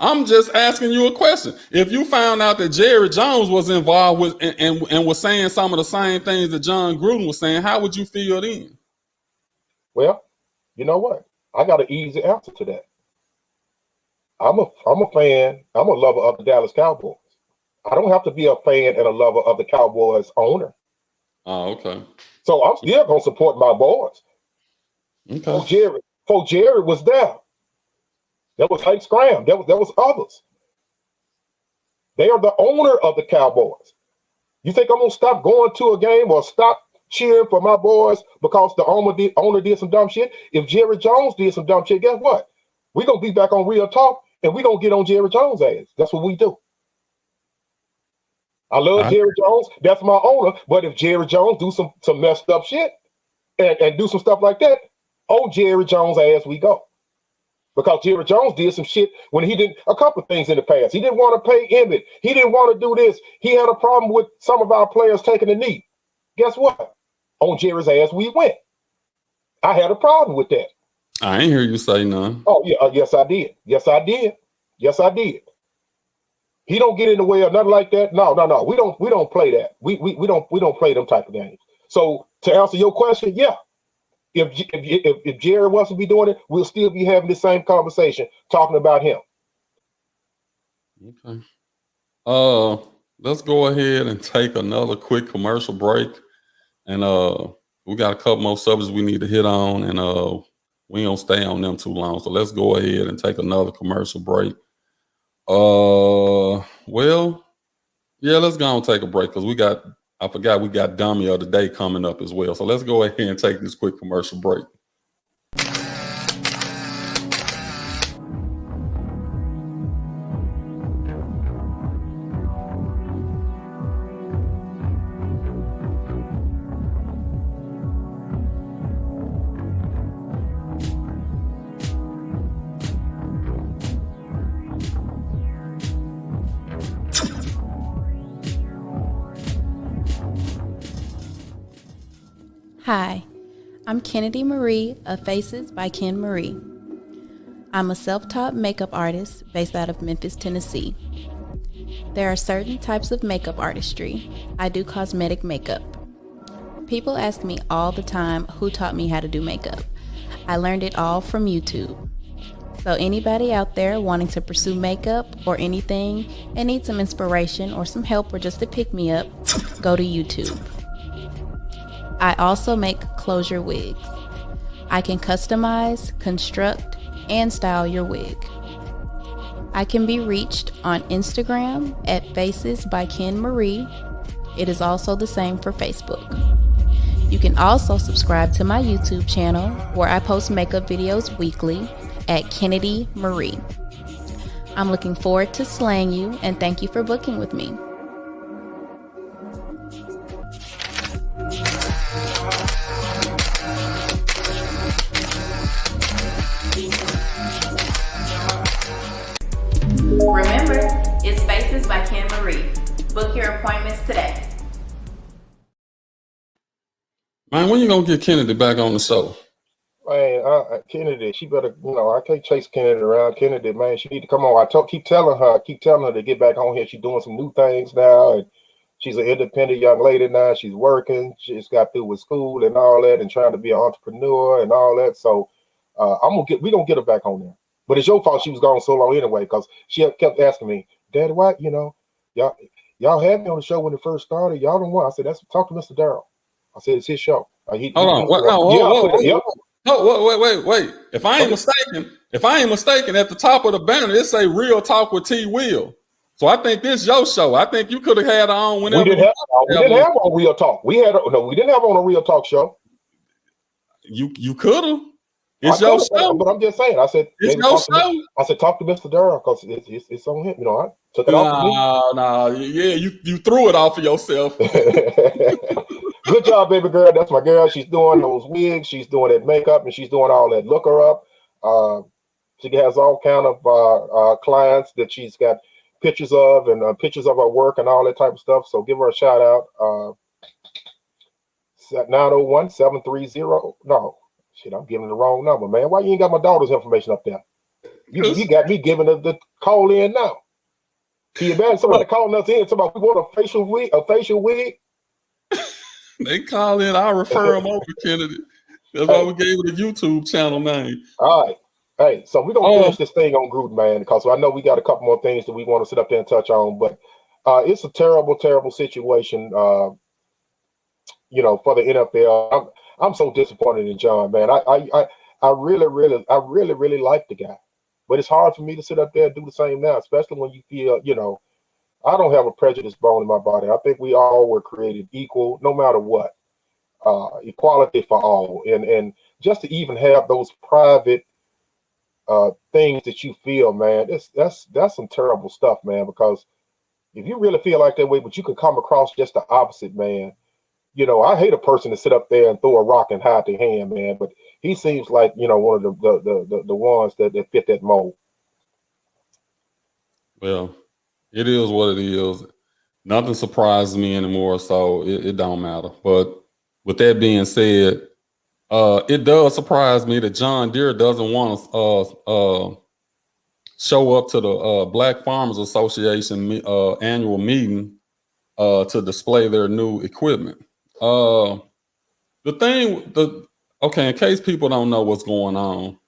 I'm just asking you a question. If you found out that Jerry Jones was involved with and was saying some of the same things that Jon Gruden was saying, how would you feel then? Well, you know what? I got an easy answer to that. I'm a fan. I'm a lover of the Dallas Cowboys. I don't have to be a fan and a lover of the Cowboys owner. Oh, okay. So I'm still gonna support my boys. Okay. Before Jerry was there. There was Hank Scram. There was others. They are the owner of the Cowboys. You think I'm gonna stop going to a game or stop cheering for my boys because the owner did some dumb shit? If Jerry Jones did some dumb shit, guess what? We're gonna be back on Real Talk and we're gonna get on Jerry Jones' ass. That's what we do. I love Jerry Jones. That's my owner. But if Jerry Jones do some messed up shit and do some stuff like that, on Jerry Jones' ass we go. Because Jerry Jones did some shit when he did a couple of things in the past. He didn't want to pay Emmett. He didn't want to do this. He had a problem with some of our players taking a knee. Guess what? On Jerry's ass we went. I had a problem with that. I ain't hear you say none. Oh yeah, yes I did. Yes I did. He don't get in the way of nothing like that. No. We don't play that. We don't play them type of games. So to answer your question, yeah. If Jerry wasn't be doing it, we'll still be having the same conversation talking about him. Okay. let's go ahead and take another quick commercial break. And we got a couple more subjects we need to hit on, and we don't stay on them too long. So let's go ahead and take another commercial break. Well, yeah, let's go and take a break because we got Dummy of the Day coming up as well. So let's go ahead and take this quick commercial break. Hi, I'm Kennedy Marie of Faces by Ken Marie. I'm a self-taught makeup artist based out of Memphis, Tennessee. There are certain types of makeup artistry. I do cosmetic makeup. People ask me all the time who taught me how to do makeup. I learned it all from YouTube. So anybody out there wanting to pursue makeup or anything and need some inspiration or some help or just to pick me up, go to YouTube. I also make closure wigs. I can customize, construct, and style your wig. I can be reached on Instagram at Faces by Ken Marie. It is also the same for Facebook. You can also subscribe to my YouTube channel where I post makeup videos weekly at Kennedy Marie. I'm looking forward to slaying you and thank you for booking with me. Remember, it's Faces by Ken Marie. Book your appointments today. Man, when you gonna get Kennedy back on the show? Man, Kennedy, she better, I can't chase Kennedy around. Kennedy, man, she need to come on. Keep telling her to get back on here. She's doing some new things now, and she's an independent young lady now. She's working. She just got through with school and all that, and trying to be an entrepreneur and all that. So, we gonna get her back on there. But it's your fault she was gone so long anyway, because she kept asking me, Daddy, why, y'all had me on the show when it first started. Y'all don't want. I said, talk to Mr. Darryl. I said, it's his show. Hold on. Wait. If I ain't mistaken, at the top of the banner, it say Real Talk with T. Will. So I think this your show. I think you could have had her on whenever. We didn't have on Real Talk. We didn't have on a Real Talk show. You could have. It's your show. But I'm just saying. I said, it's your show. I said, talk to Mr. Darryl because it's on him. I took it off of me. No. Yeah, you threw it off of yourself. Good job, baby girl. That's my girl. She's doing those wigs. She's doing that makeup, and she's doing all that. Look her up. She has all kind of clients that she's got pictures of and pictures of her work and all that type of stuff. So give her a shout out. 901-730. No. Shit, I'm giving the wrong number, man. Why you ain't got my daughter's information up there? You got me giving the call in now. Can you imagine somebody calling us in? Somebody, we want a facial wig? They call in, I'll refer them over, Kennedy. That's why we gave it a YouTube channel name. All right. Hey, so we're going to finish this thing on Gruden, man, because I know we got a couple more things that we want to sit up there and touch on, but it's a terrible, terrible situation, for the NFL. I'm so disappointed in John, man. I really like the guy, but it's hard for me to sit up there and do the same now, especially when you feel, I don't have a prejudice bone in my body. I think we all were created equal, no matter what. Equality for all, and just to even have those private things that you feel, man, that's some terrible stuff, man. Because if you really feel like that way, but you can come across just the opposite, man. I hate a person to sit up there and throw a rock and hide their hand, man. But he seems like one of the ones that fit that mold. Well, it is what it is. Nothing surprises me anymore, so it don't matter. But with that being said, it does surprise me that John Deere doesn't want to show up to the Black Farmers Association annual meeting to display their new equipment. In case people don't know what's going on,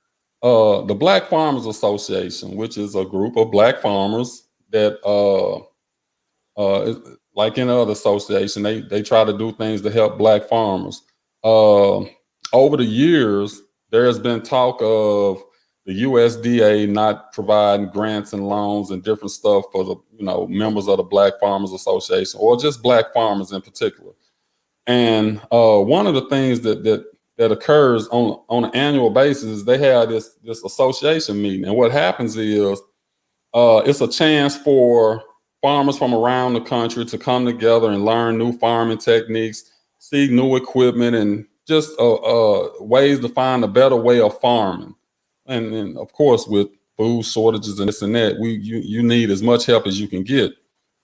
the Black Farmers Association, which is a group of black farmers that Like in other association, they try to do things to help Black farmers. Over the years, there has been talk of the USDA not providing grants and loans and different stuff for the members of the Black Farmers Association, or just Black farmers in particular. And one of the things that occurs on an annual basis is they have this association meeting, and what happens is it's a chance for farmers from around the country to come together and learn new farming techniques, see new equipment, and just ways to find a better way of farming. And of course, with food shortages and this and that, you need as much help as you can get.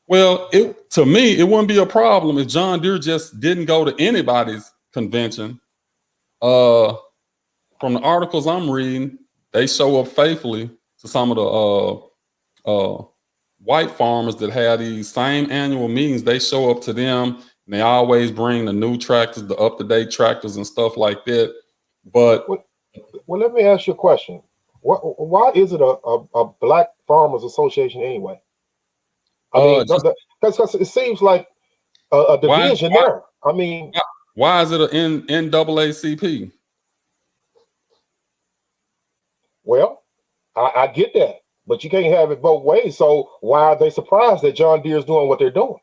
Well, to me, it wouldn't be a problem if John Deere just didn't go to anybody's convention. From the articles I'm reading, they show up faithfully to some of the white farmers that have these same annual meetings. They show up to them, and they always bring the new tractors, the up-to-date tractors and stuff like that. But well, let me ask you a question. Why is it a Black Farmers Association anyway? I mean, because it seems like a division there. I mean, why is it an NAACP? Well, I get that, but you can't have it both ways. So why are they surprised that John Deere is doing what they're doing?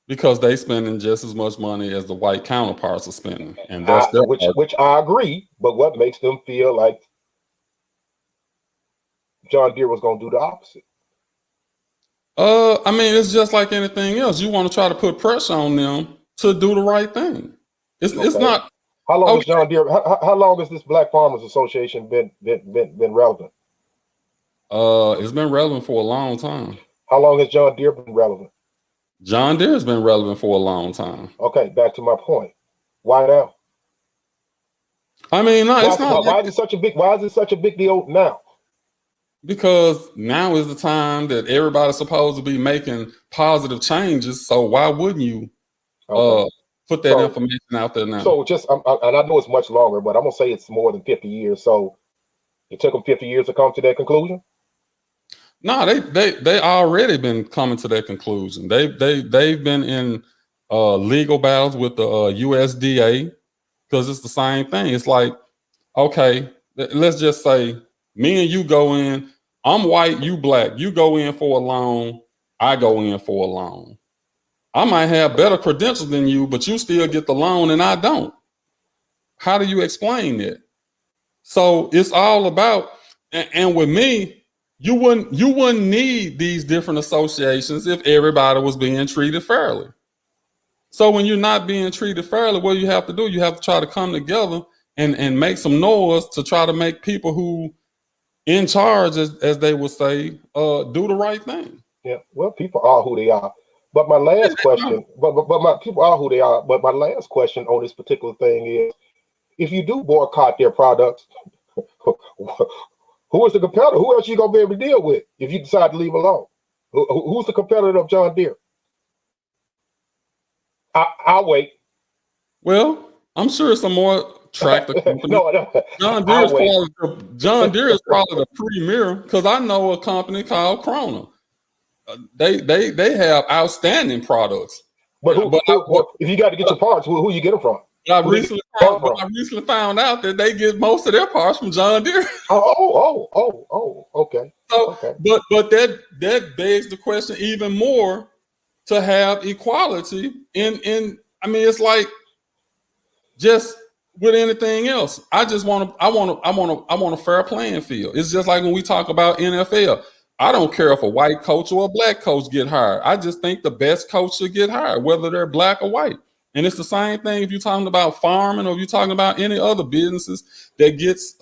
Because they spending just as much money as the white counterparts are spending, and that's which I agree. But what makes them feel like John Deere was going to do the opposite? I mean, it's just like anything else. You want to try to put pressure on them to do the right thing. It's not. How long is John Deere? How long has this Black Farmers Association been relevant? It's been relevant for a long time. How long has John Deere been relevant? John Deere has been relevant for a long time. Okay, back to my point. Why now? I mean, no, it's not. Why is it such a big deal now? Because now is the time that everybody's supposed to be making positive changes. So why wouldn't you put that information out there now? So and I know it's much longer, but I'm gonna say it's more than 50 years. So it took them 50 years to come to that conclusion? No, they already been coming to that conclusion. They've been in legal battles with the USDA, because it's the same thing. It's like, okay, let's just say me and you go in. I'm white, you Black. You go in for a loan. I go in for a loan. I might have better credentials than you, but you still get the loan and I don't. How do you explain that? So it's all about, and with me, you wouldn't need these different associations if everybody was being treated fairly. So when you're not being treated fairly, what do you have to do? You have to try to come together and make some noise to try to make people who in charge, as they would say, do the right thing. Yeah, well, people are who they are. But my last question, my people are who they are. But my last question on this particular thing is, if you do boycott their products, who is the competitor? Who else you gonna be able to deal with if you decide to leave alone? Who's the competitor of John Deere? I'll wait. Well, I'm sure some more tractor company. No. John Deere is probably the premier, because I know a company called Krona. They have outstanding products. But if you got to get your parts, who you get them from? I recently found out that they get most of their parts from John Deere. Okay. So, okay. But that begs the question even more, to have equality in. I mean, it's like just with anything else. I want a fair playing field. It's just like when we talk about NFL. I don't care if a white coach or a Black coach get hired. I just think the best coach should get hired, whether they're Black or white. And it's the same thing if you're talking about farming, or if you're talking about any other businesses that gets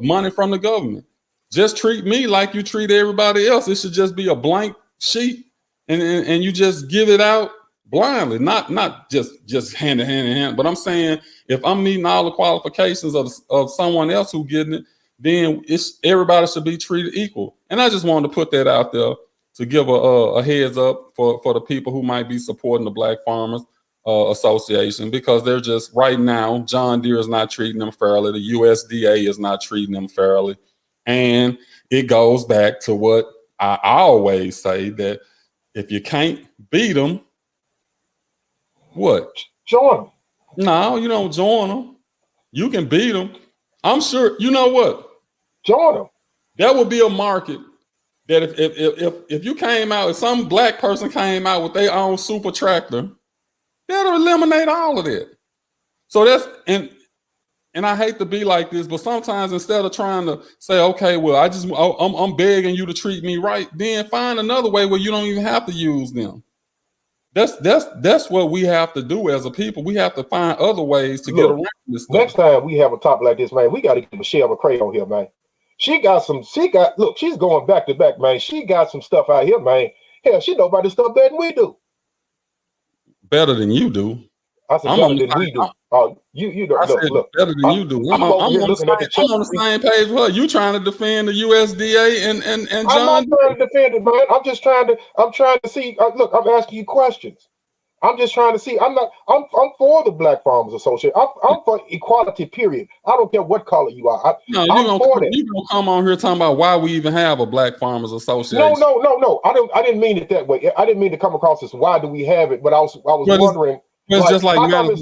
money from the government. Just treat me like you treat everybody else. It should just be a blank sheet, and you just give it out blindly, not just hand in hand. But I'm saying, if I'm meeting all the qualifications of someone else who getting it, then everybody should be treated equal. And I just wanted to put that out there to give a heads up for the people who might be supporting the Black Farmers Association, because they're just, right now, John Deere is not treating them fairly. The USDA is not treating them fairly. And it goes back to what I always say, that If you can't beat them, what? Join them. No, you don't join them. You can beat them. I'm sure. You know what? Join them. There would be a market that if you came out, if some black person came out with their own super tractor, that'll eliminate all of that. So that's and I hate to be like this, but sometimes instead of trying to say, okay, well, I'm begging you to treat me right, then find another way where you don't even have to use them. That's what we have to do as a people. We have to find other ways to get around this stuff. Next time we have a topic like this, man, we got to get Michelle McCray on here, man. Look, she's going back to back, man. She got some stuff out here, man. Hell, she know about this stuff better than we do. Better than you do. I said better than we do. Oh, you don't look. Better than you do. I'm on the same page with her. You trying to defend the USDA and John I'm not trying to defend it, man. I'm trying to see. Look, I'm asking you questions. I'm just trying to see. I'm for the Black Farmers Association. I'm for equality, period. I don't care what color you are. You're gonna come on here talking about why we even have a Black Farmers Association. No. I didn't mean it that way. I didn't mean to come across as why do we have it, but I was wondering. It's just like learn how to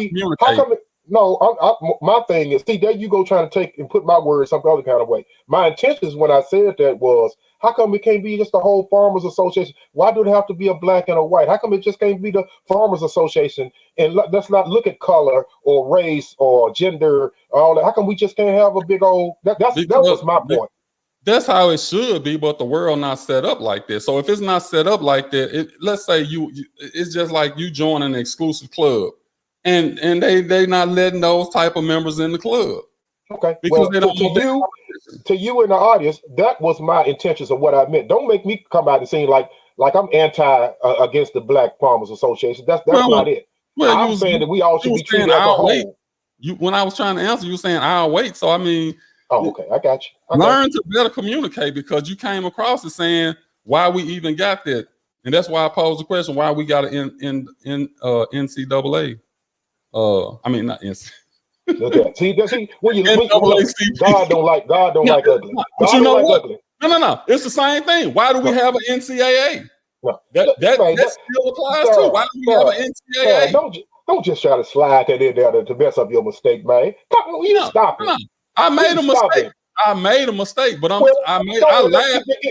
communicate. My thing is, see, there you go trying to take and put my words some other kind of way. My intentions when I said that was, how come it can't be just the whole Farmers Association? Why do it have to be a black and a white? How come it just can't be the Farmers Association? And let's not look at color or race or gender, all that. How come we just can't have a big old? That was my point. That's how it should be, but the world not set up like this. So if it's not set up like that, let's say it's just like you join an exclusive club, and they not letting those type of members in the club. Okay, because to you in the audience, that was my intentions of what I meant. Don't make me come out and seem like I'm anti against the Black Farmers Association. That's not it. Well, I'm saying that we all should be treated as a whole. When I was trying to answer, you were saying I'll wait. So I mean. Oh, okay. I got you. Learn to better communicate, because you came across it saying why we even got that. And that's why I posed the question, why we got an NCAA. I mean, not NCAA. Okay. See, when God don't like ugly. But you know what? Ugly. No. It's the same thing. Why do we have an NCAA? No. That still applies too. Why do we have an NCAA? Don't just try to slide that in there to mess up your mistake, man. Stop it. I made a mistake. I made a mistake, but I laughed.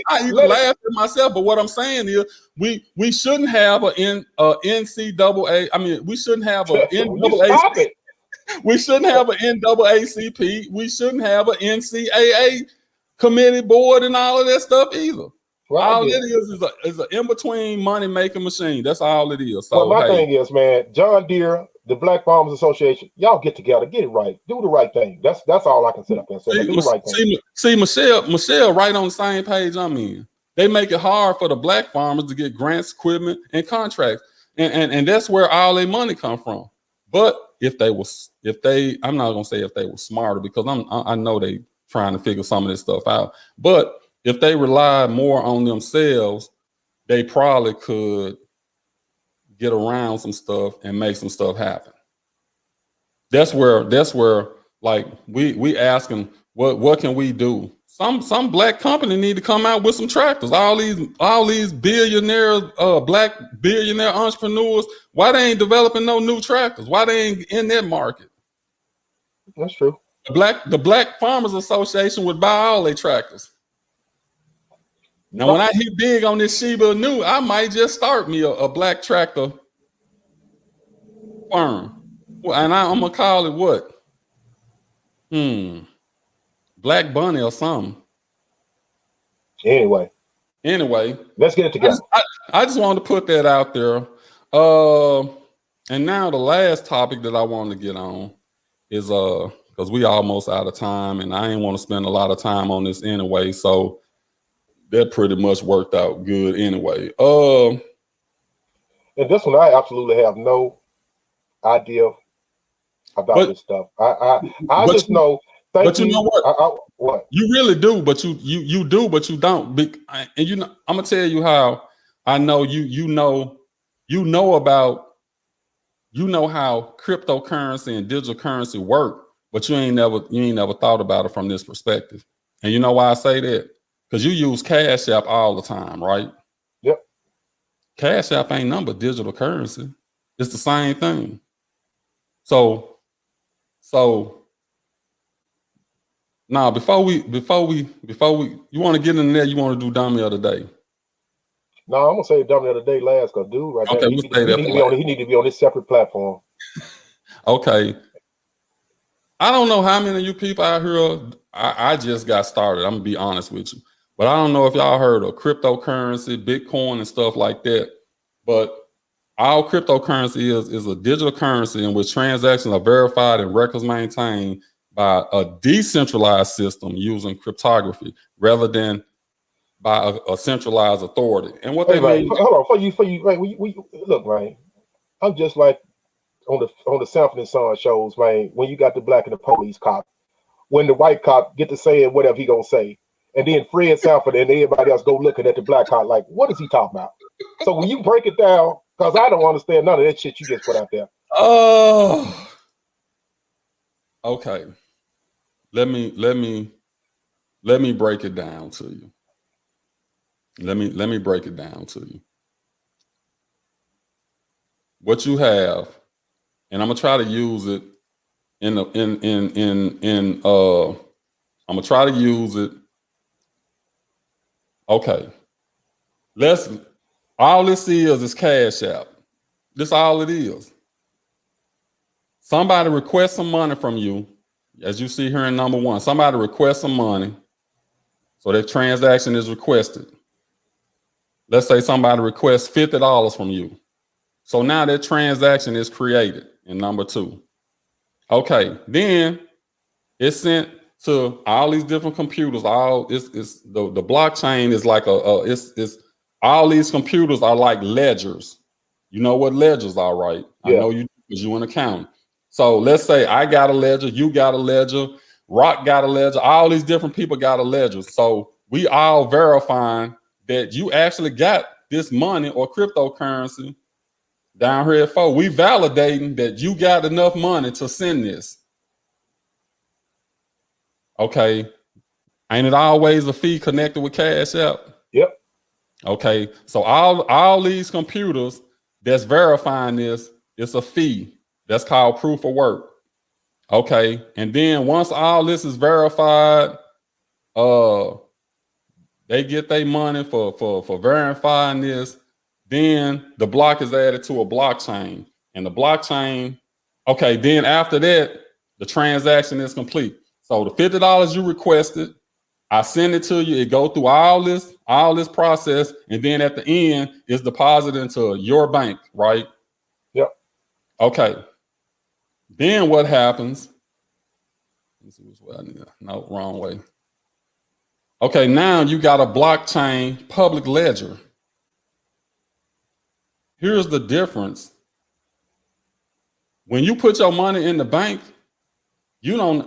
I even laughed at myself. But what I'm saying is, we shouldn't have an NCAA. I mean, we shouldn't have an NAACP. We shouldn't have an NAACP. We shouldn't have an NCAA committee board and all of that stuff either. Well, all it is an in-between money-making machine. That's all it is. So my thing is, man, John Deere, the Black Farmers Association, y'all get together, get it right, do the right thing. That's all I can sit up there and say. Do the right thing. See, Michelle, right on the same page I'm in. They make it hard for the black farmers to get grants, equipment, and contracts, and that's where all their money come from. But I'm not gonna say if they were smarter, because I know they trying to figure some of this stuff out. But if they rely more on themselves, they probably could get around some stuff and make some stuff happen. That's where like we asking what can we do? Some black company need to come out with some tractors. All these billionaires, black billionaire entrepreneurs, why they ain't developing no new tractors? Why they ain't in that market? That's true. The Black Farmers Association would buy all their tractors. Now, when I hit big on this Shiba Inu, I might just start me a black tractor farm. And I'm going to call it what? Black Bunny or something. Anyway, let's get it together. I just wanted to put that out there. And now the last topic that I wanted to get on is because we almost out of time, and I ain't want to spend a lot of time on this anyway. So that pretty much worked out good anyway. And this one, I absolutely have no idea about this stuff. I just know. But you know what? What? You really do, but you do, but you don't. And you know, I'm gonna tell you how I know you know how cryptocurrency and digital currency work, but you ain't never thought about it from this perspective. And you know why I say that? Because you use Cash App all the time, right? Yep. Cash App ain't nothing but digital currency. It's the same thing. So now before we you want to get in there, you want to do dummy of the day. No, I'm gonna say dummy of the day last, cause dude right Okay, there, we'll stay there for last. he need to be on this separate platform. Okay. I don't know how many of you people out here, I just got started. I'm gonna be honest with you. But I don't know if y'all heard of cryptocurrency, Bitcoin and stuff like that. But all cryptocurrency is a digital currency in which transactions are verified and records maintained by a decentralized system using cryptography rather than by a centralized authority. And what Hey, they right, mean, hold on, for you, right? We look, right. I'm just like on the Sanford and Son shows, man. When you got the black and the police cop, when the white cop get to saying whatever he gonna say, and then Fred Sanford and everybody else go looking at the black cop like, what is he talking about? So when you break it down, because I don't understand none of that shit you just put out there. oh, okay. Let me break it down to you. Let me break it down to you. What you have, and I'm gonna try to use it I'm gonna try to use it. Okay. All this is Cash App. This all it is. Somebody requests some money from you, as you see here in number 1. Somebody requests some money, so that transaction is requested. Let's say somebody requests $50 from you. So now that transaction is created in number 2. Okay, then it's sent to all these different computers. It's the blockchain is like it's all these computers are like ledgers. You know what ledgers are, right? Yeah. I know you because you an accountant. So let's say I got a ledger, you got a ledger, Rock got a ledger, all these different people got a ledger. So we all verifying that you actually got this money or cryptocurrency down here at 4. We validating that you got enough money to send this. Okay. Ain't it always a fee connected with Cash App? Yep. Okay. So all these computers that's verifying this, it's a fee. That's called proof of work. Okay. And then once all this is verified, they get their money for verifying this. Then the block is added to a blockchain. And the blockchain, okay, then after that, the transaction is complete. So the $50 you requested, I send it to you. It go through all this process, and then at the end, it's deposited into your bank, right? Yep. Okay. Then what happens? Let's see which way I need to, no, wrong way. Okay, now you got a blockchain public ledger. Here's the difference. When you put your money in the bank,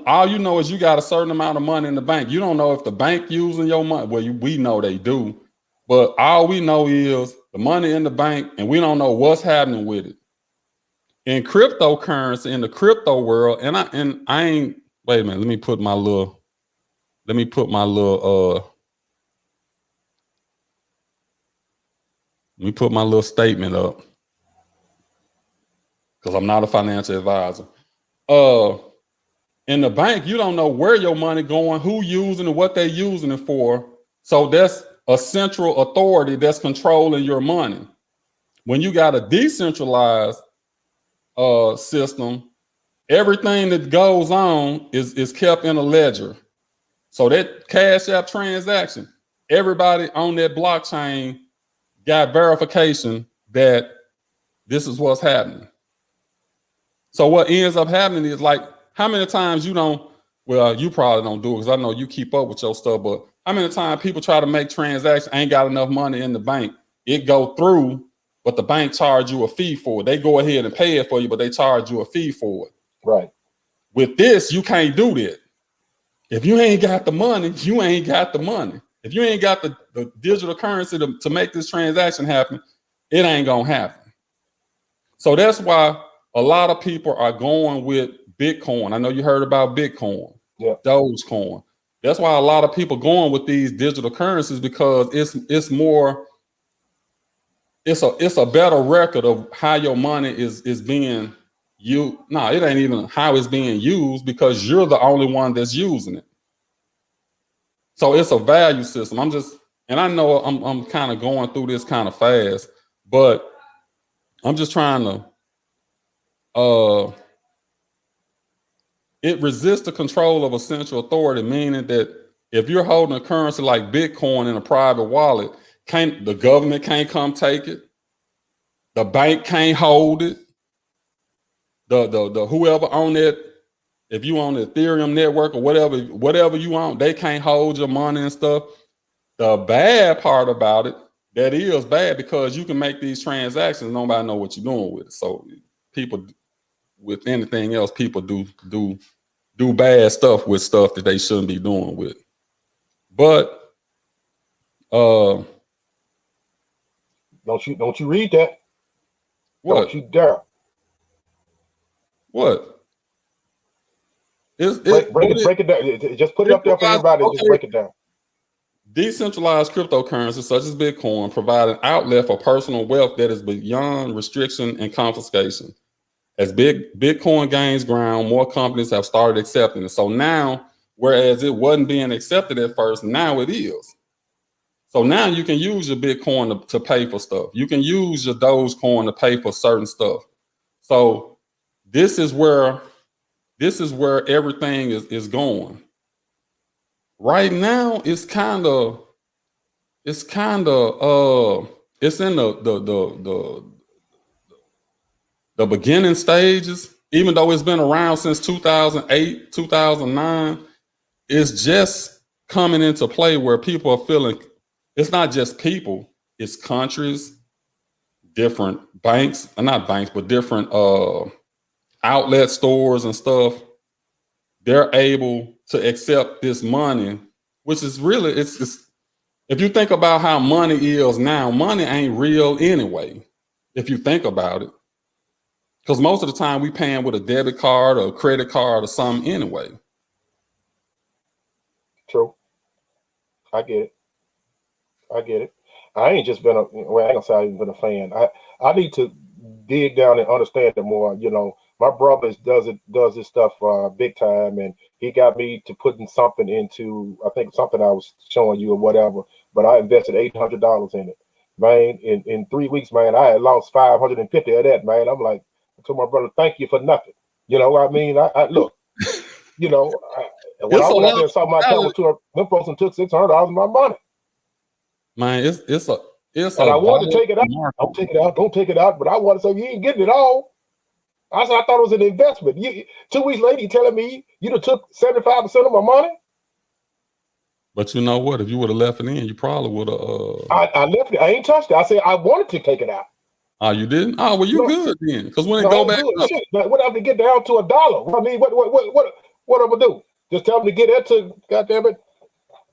all you know is you got a certain amount of money in the bank. You don't know if the bank using your money. Well, we know they do, but all we know is the money in the bank, and we don't know what's happening with it. In cryptocurrency, in the crypto world, and I ain't. Wait a minute. Let me put my little statement up, because I'm not a financial advisor. In the bank, you don't know where your money going, who using it, what they using it for. So that's a central authority that's controlling your money. When you got a decentralized system, everything that goes on is kept in a ledger. So that Cash App transaction, everybody on that blockchain got verification that this is what's happening. So what ends up happening is, like, how many times you probably don't do it because I know you keep up with your stuff, but how many times people try to make transactions, ain't got enough money in the bank, it go through, but the bank charge you a fee for it. They go ahead and pay it for you, but they charge you a fee for it. Right. With this, you can't do that. If you ain't got the money, you ain't got the money. If you ain't got the digital currency to make this transaction happen, it ain't gonna happen. So that's why a lot of people are going with Bitcoin. I know you heard about Bitcoin, yeah, Dogecoin. That's why a lot of people going with these digital currencies, because it's more it's a better record of how your money is being used. No, it ain't even how it's being used because you're the only one that's using it. So it's a value system. And I know I'm kind of going through this kind of fast, but I'm just trying to it resists the control of a central authority, meaning that if you're holding a currency like Bitcoin in a private wallet, the government can't come take it, the bank can't hold it, the whoever on it, if you on the Ethereum network or whatever you own, they can't hold your money and stuff. The bad part about it, that is bad because you can make these transactions, nobody know what you're doing with it. So people, with anything else, people do bad stuff with stuff that they shouldn't be doing with. But Don't you read that? What? Don't you dare. What? Break it down. Just put it up there for everybody. Okay. Just break it down. Decentralized cryptocurrencies such as Bitcoin provide an outlet for personal wealth that is beyond restriction and confiscation. As Bitcoin gains ground, more companies have started accepting it. So now, whereas it wasn't being accepted at first, now it is. So now you can use your Bitcoin to pay for stuff. You can use your Dogecoin to pay for certain stuff. So this is where everything is going. Right now, it's in the beginning stages. Even though it's been around since 2008, 2009, it's just coming into play where people are feeling. It's not just people; it's countries, different banks, not banks, but different outlet stores and stuff. They're able to accept this money, which is really, it's if you think about how money is now, money ain't real anyway, if you think about it. Because most of the time we paying with a debit card or a credit card or something anyway. True. I get it. I ain't just been I ain't gonna say I ain't been a fan. I need to dig down and understand it more. You know, my brother does this stuff big time, and he got me to putting something into, I think something I was showing you or whatever, but I invested $800 in it. Man, in 3 weeks, man, I had lost 550 of that, man. I'm like, I told my brother, thank you for nothing. You know what I mean? I look, you know, when I went out there and saw my account with them folks and took $600 of my money. Man, it's and I wanted to take it out. Don't take it out. But I want to say you ain't getting it all. I said I thought it was an investment. 2 weeks later, you telling me you took 75% of my money. But you know what? If you would have left it in, you probably would have. I left it. I ain't touched it. I said I wanted to take it out. Oh, you didn't? Oh, well, you good then? Because when it go back up, shit. What if they get down to $1? I mean, what I'm gonna do? Just tell them to get into goddamn it,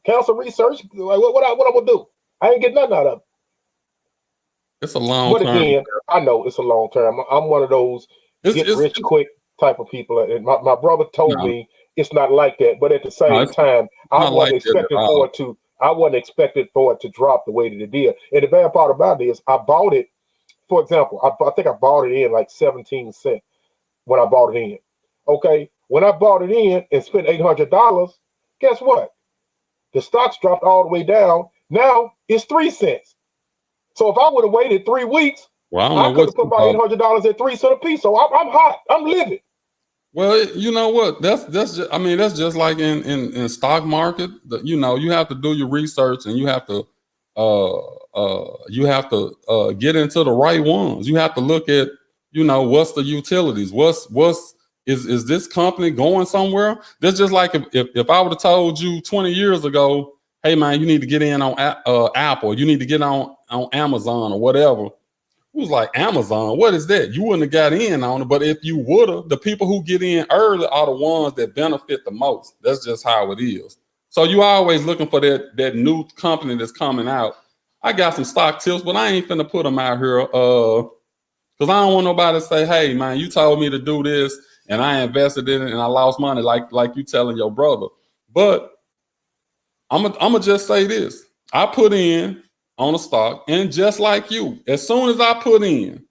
council research. Like what I'm gonna do? I ain't getting nothing out of it. It's a long term. But again, I know it's a long term. I'm one of those get rich quick type of people. And my brother told me it's not like that. But at the same time, I wasn't expecting for it to drop the way that it did. And the bad part about it is I bought it, for example, I think I bought it in like 17 cents when I bought it in. Okay. When I bought it in and spent $800, guess what? The stocks dropped all the way down. Now it's 3 cents. So if I would have waited 3 weeks, I could have put my $800 at 3 cents a piece. So I'm hot. I'm living. Well, you know what? That's just, I mean, that's just like in stock market. You know, you have to do your research and you have to get into the right ones. You have to look at, you know, what's the utilities? Is this company going somewhere? That's just like if I would have told you 20 years ago, hey man, you need to get in on Apple, you need to get on Amazon or whatever. It was like, Amazon, what is that? You wouldn't have got in on it, but if you would have, the people who get in early are the ones that benefit the most. That's just how it is. So you always looking for that new company that's coming out. I got some stock tips, but I ain't finna put them out here because I don't want nobody to say, hey man, you told me to do this and I invested in it and I lost money like you telling your brother. But I'm gonna just say this. I put in on a stock. And just like you, as soon as I put in,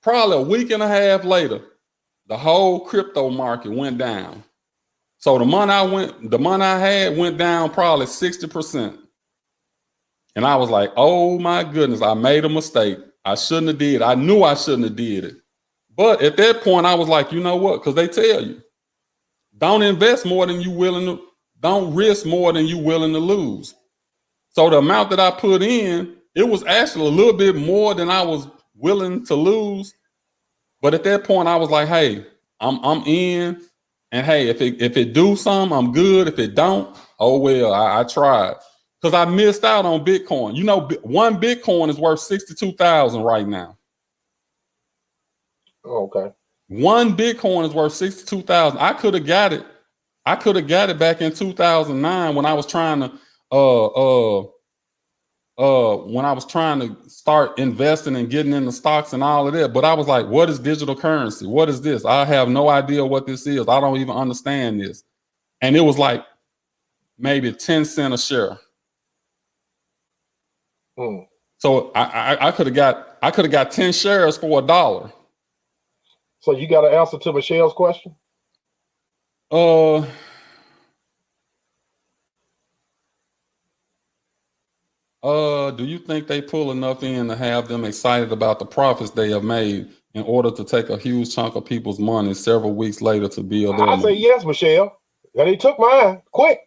probably a week and a half later, the whole crypto market went down. So the money I had went down probably 60%. And I was like, oh my goodness, I made a mistake. I shouldn't have did it. I knew I shouldn't have did it. But at that point, I was like, you know what? Because they tell you, don't invest more than you willing to, don't risk more than you willing to lose. So the amount that I put in, it was actually a little bit more than I was willing to lose. But at that point, I was like, hey, I'm in. And hey, if it do something, I'm good. If it don't, oh well, I tried. Because I missed out on Bitcoin. You know, one Bitcoin is worth 62,000 right now. Oh, okay. One Bitcoin is worth 62,000. I could have got it. I could have got it back in 2009 when I was trying to start investing and getting into stocks and all of that. But I was like, what is digital currency? What is this? I have no idea what this is. I don't even understand this. And it was like maybe 10 cents a share. So I could have got 10 shares for $1. So you got an answer to Michelle's question? Do you think they pull enough in to have them excited about the profits they have made in order to take a huge chunk of people's money several weeks later to build their I say yes, Michelle. And they took mine quick.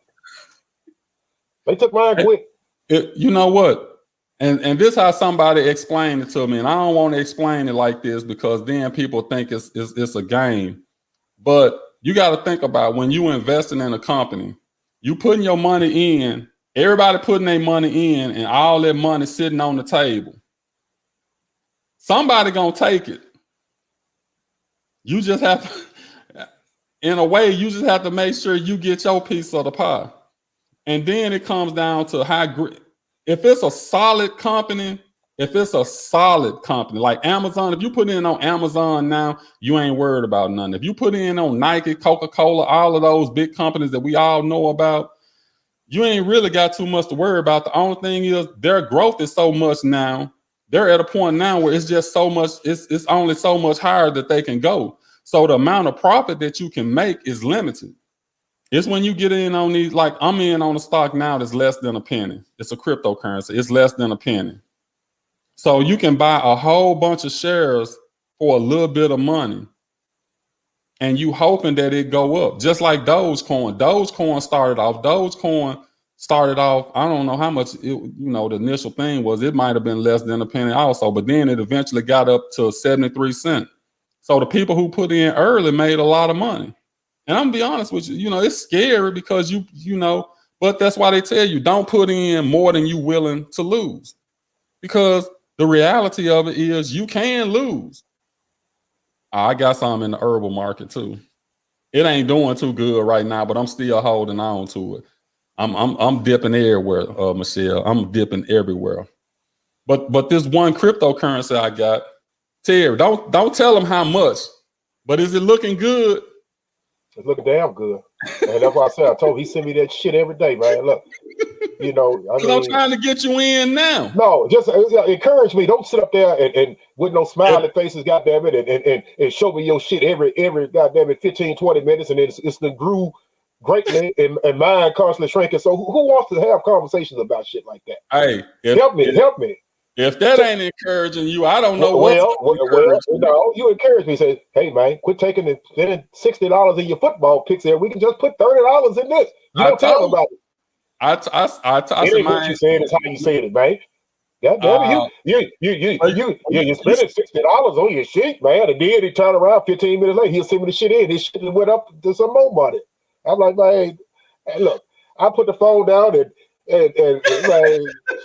They took mine quick. You know what? And this is how somebody explained it to me. And I don't want to explain it like this because then people think it's a game. But you got to think about when you investing in a company, you putting your money in, everybody putting their money in, and all that money sitting on the table. Somebody gonna take it. You just have to, in a way, you just have to make sure you get your piece of the pie. And then it comes down to if it's a solid company, like Amazon, if you put in on Amazon now, you ain't worried about nothing. If you put in on Nike, Coca-Cola, all of those big companies that we all know about, you ain't really got too much to worry about. The only thing is their growth is so much now. They're at a point now where it's just so much, it's only so much higher that they can go. So the amount of profit that you can make is limited. It's when you get in on these, like I'm in on a stock now that's less than a penny. It's a cryptocurrency. It's less than a penny. So you can buy a whole bunch of shares for a little bit of money. And you hoping that it go up. Just like Dogecoin. Dogecoin started off, I don't know how much, the initial thing was. It might have been less than a penny also. But then it eventually got up to 73 cents. So the people who put in early made a lot of money. And I'm gonna be honest with you, it's scary because but that's why they tell you don't put in more than you willing to lose. Because the reality of it is you can lose. I got some in the herbal market too. It ain't doing too good right now, but I'm still holding on to it. I'm dipping everywhere, Michelle. I'm dipping everywhere. But this one cryptocurrency I got, Terry, don't tell them how much, but is it looking good? It's looking damn good. And that's why I said, I told him he send me that shit every day, man. Look, I'm trying to get you in now. No, just encourage me. Don't sit up there and with no smiling faces, goddamn it, and show me your shit every goddamn it 15, 20 minutes, and it's the grew greatly and mine constantly shrinking. So who wants to have conversations about shit like that? Hey, help me. If that ain't encouraging you, I don't know you encourage me. Say, hey man, quit taking and spending $60 in your football picks there. We can just put $30 in this. You don't tell them about it. I said, what you said is how you said it, man. God damn it, you're spending $60 on your shit, man. And then he turned around 15 minutes later, he'll send me the shit in. His shit went up to some more money. I'm like, man, hey, look, I put the phone down and man,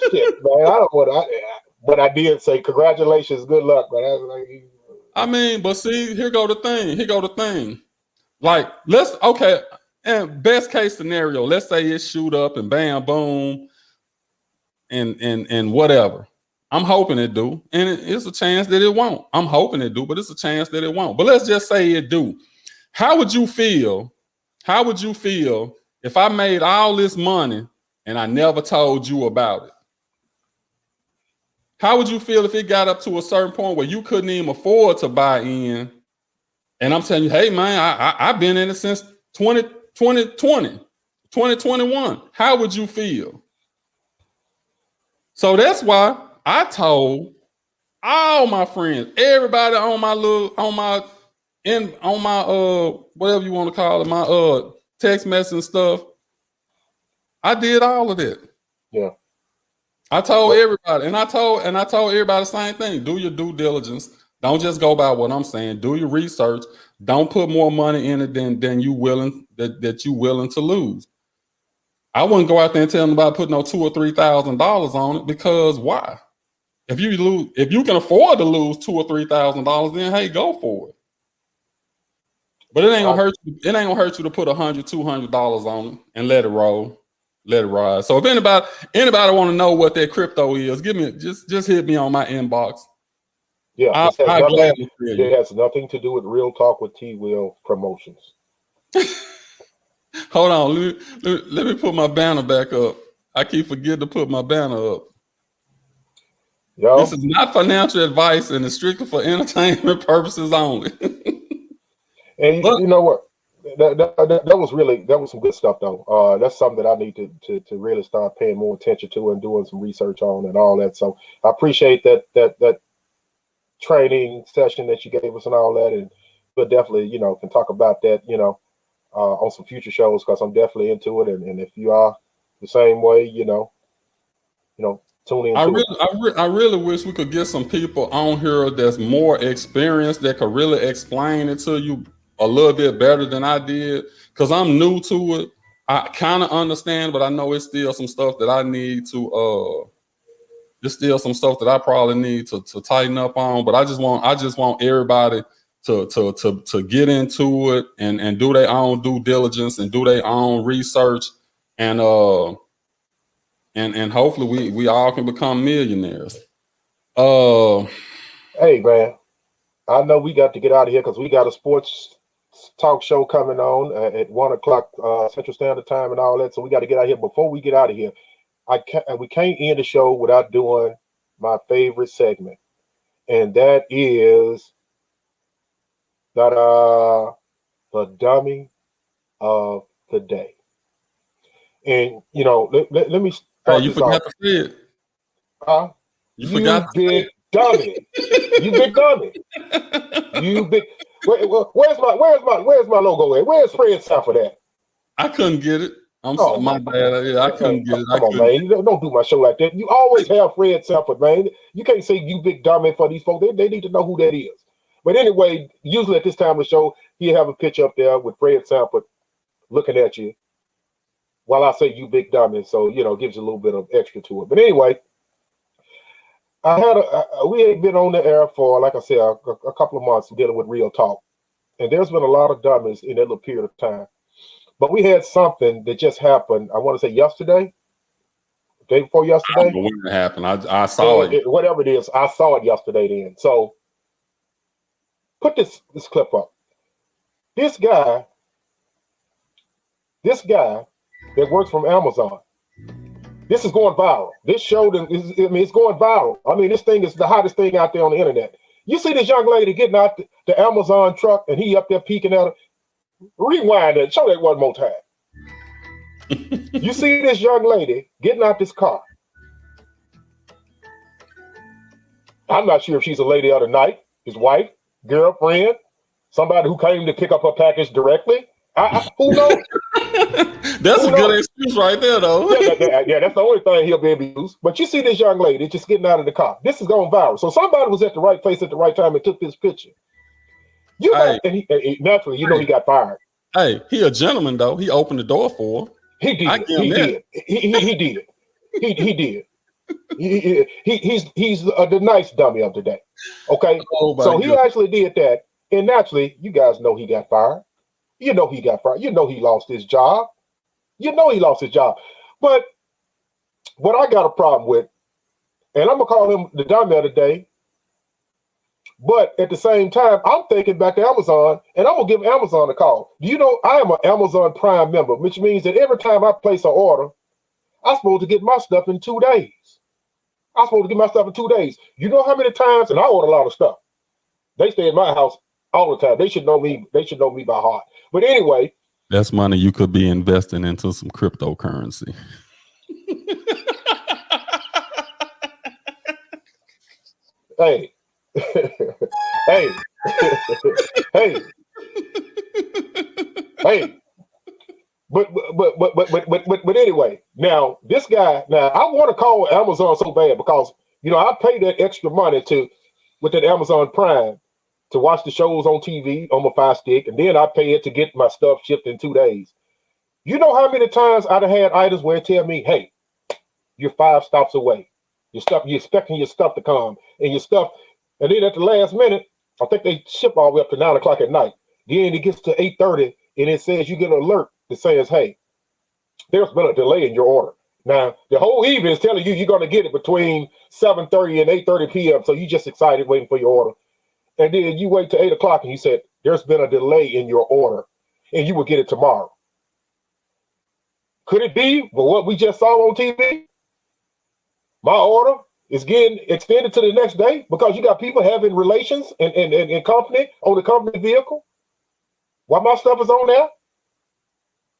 shit, man. I don't want to. But I did say congratulations, good luck. But I was like, but see, here go the thing. Like, and best case scenario, let's say it shoot up and bam, boom, and whatever. I'm hoping it do, and it's a chance that it won't. I'm hoping it do, but it's a chance that it won't. But let's just say it do. How would you feel if I made all this money and I never told you about it? How would you feel if it got up to a certain point where you couldn't even afford to buy in? And I'm telling you, hey, man, I've been in it since 2021. How would you feel? So that's why I told all my friends, everybody on my whatever you want to call it, my text message and stuff. I did all of that. Yeah. I told everybody, and I told everybody the same thing. Do your due diligence. Don't just go by what I'm saying. Do your research. Don't put more money in it than you willing to lose. I wouldn't go out there and tell them about putting no $2,000 or $3,000 on it, because why? If you can afford to lose $2,000 or $3,000, then hey, go for it. But it ain't gonna hurt you. It ain't gonna hurt you to put $100, $200 on it and let it roll, let it ride. So if anybody want to know what that crypto is, just hit me on my inbox. Yeah, it has nothing to do with Real Talk with T. Will Promotions. Hold on, let me put my banner back up. I keep forgetting to put my banner up. Yo. This is not financial advice, and it's strictly for entertainment purposes only. And you know what? That was some good stuff though. That's something that I need to really start paying more attention to and doing some research on and all that. So I appreciate that training session that you gave us and all that, and we'll definitely can talk about that on some future shows, because I'm definitely into it. And if you are the same way, tune in. I really wish we could get some people on here that's more experienced, that could really explain it to you a little bit better than I did, because I'm new to it. I kind of understand, but I know it's still some stuff that I need to there's still some stuff that I probably need to tighten up on. But I just want everybody to get into it and do their own due diligence and do their own research, and hopefully we all can become millionaires. Hey man, I know we got to get out of here because we got a sports talk show coming on at 1 o'clock Central Standard Time and all that. So we got to get out of here. Before we get out of here, we can't end the show without doing my favorite segment, and that is the dummy of the day. And let me start. You forgot to say it. Huh? You forgot to say it. Dummy. You big dummy. You big. Where's my logo at? Where's Fred Sanford at? I couldn't get it. My bad. Yeah, I couldn't get it. Come on, man. You don't do my show like that. You always have Fred Sanford, man. You can't say you big dummy for these folks. They need to know who that is. But anyway, usually at this time of the show, he'll have a picture up there with Fred Sanford looking at you while I say you big dummy. So, gives you a little bit of extra to it. But anyway, we ain't been on the air for, like I said, a couple of months dealing with Real Talk. And there's been a lot of dummies in that little period of time. But we had something that just happened, I want to say yesterday, day before yesterday. I don't know when it happened. I saw it. Whatever it is, I saw it yesterday then. So put this clip up. This guy that works from Amazon, this is going viral. This show, it's going viral. I mean, this thing is the hottest thing out there on the internet. You see this young lady getting out the Amazon truck, and he up there peeking at her. Rewind that. Show that one more time. You see this young lady getting out this car. I'm not sure if she's a lady of the night, his wife, girlfriend, somebody who came to pick up her package directly. Who knows? That's a good excuse right there, though. Yeah, that's the only thing he'll be able to use. But you see this young lady just getting out of the car. This is going viral. So somebody was at the right place at the right time and took this picture. Naturally, he got fired. Hey, he a gentleman though. He opened the door for her. He did. He did. He's the nice dummy of the day. Okay, so he actually did that, and naturally, you guys know he got fired. He got fired. He lost his job. But what I got a problem with, and I'm gonna call him the dummy of the day. But at the same time, I'm thinking back to Amazon, and I'm going to give Amazon a call. Do you know I am an Amazon Prime member, which means that every time I place an order, I'm supposed to get my stuff in 2 days. I'm supposed to get my stuff in 2 days. You know how many times, and I order a lot of stuff. They stay at my house all the time. They should know me. They should know me by heart. But anyway, that's money you could be investing into some cryptocurrency. Hey, hey, hey, hey. But anyway, now this guy, now I want to call Amazon so bad because I pay that extra money with that Amazon Prime to watch the shows on TV on my Fire Stick, and then I pay it to get my stuff shipped in 2 days. You know how many times I'd have had items where it tell me, "Hey, you're 5 stops away. Your stuff, you're expecting your stuff to come, and your stuff," and then at the last minute, I think they ship all the way up to 9 o'clock at night. Then it gets to 8:30, and it says you get an alert that says, "Hey, there's been a delay in your order." Now, the whole evening is telling you you're going to get it between 7:30 and 8:30 p.m., so you just excited waiting for your order. And then you wait till 8 o'clock and you said, "There's been a delay in your order, and you will get it tomorrow." Could it be what we just saw on TV? My order is getting extended to the next day because you got people having relations and company on the company vehicle while my stuff is on there?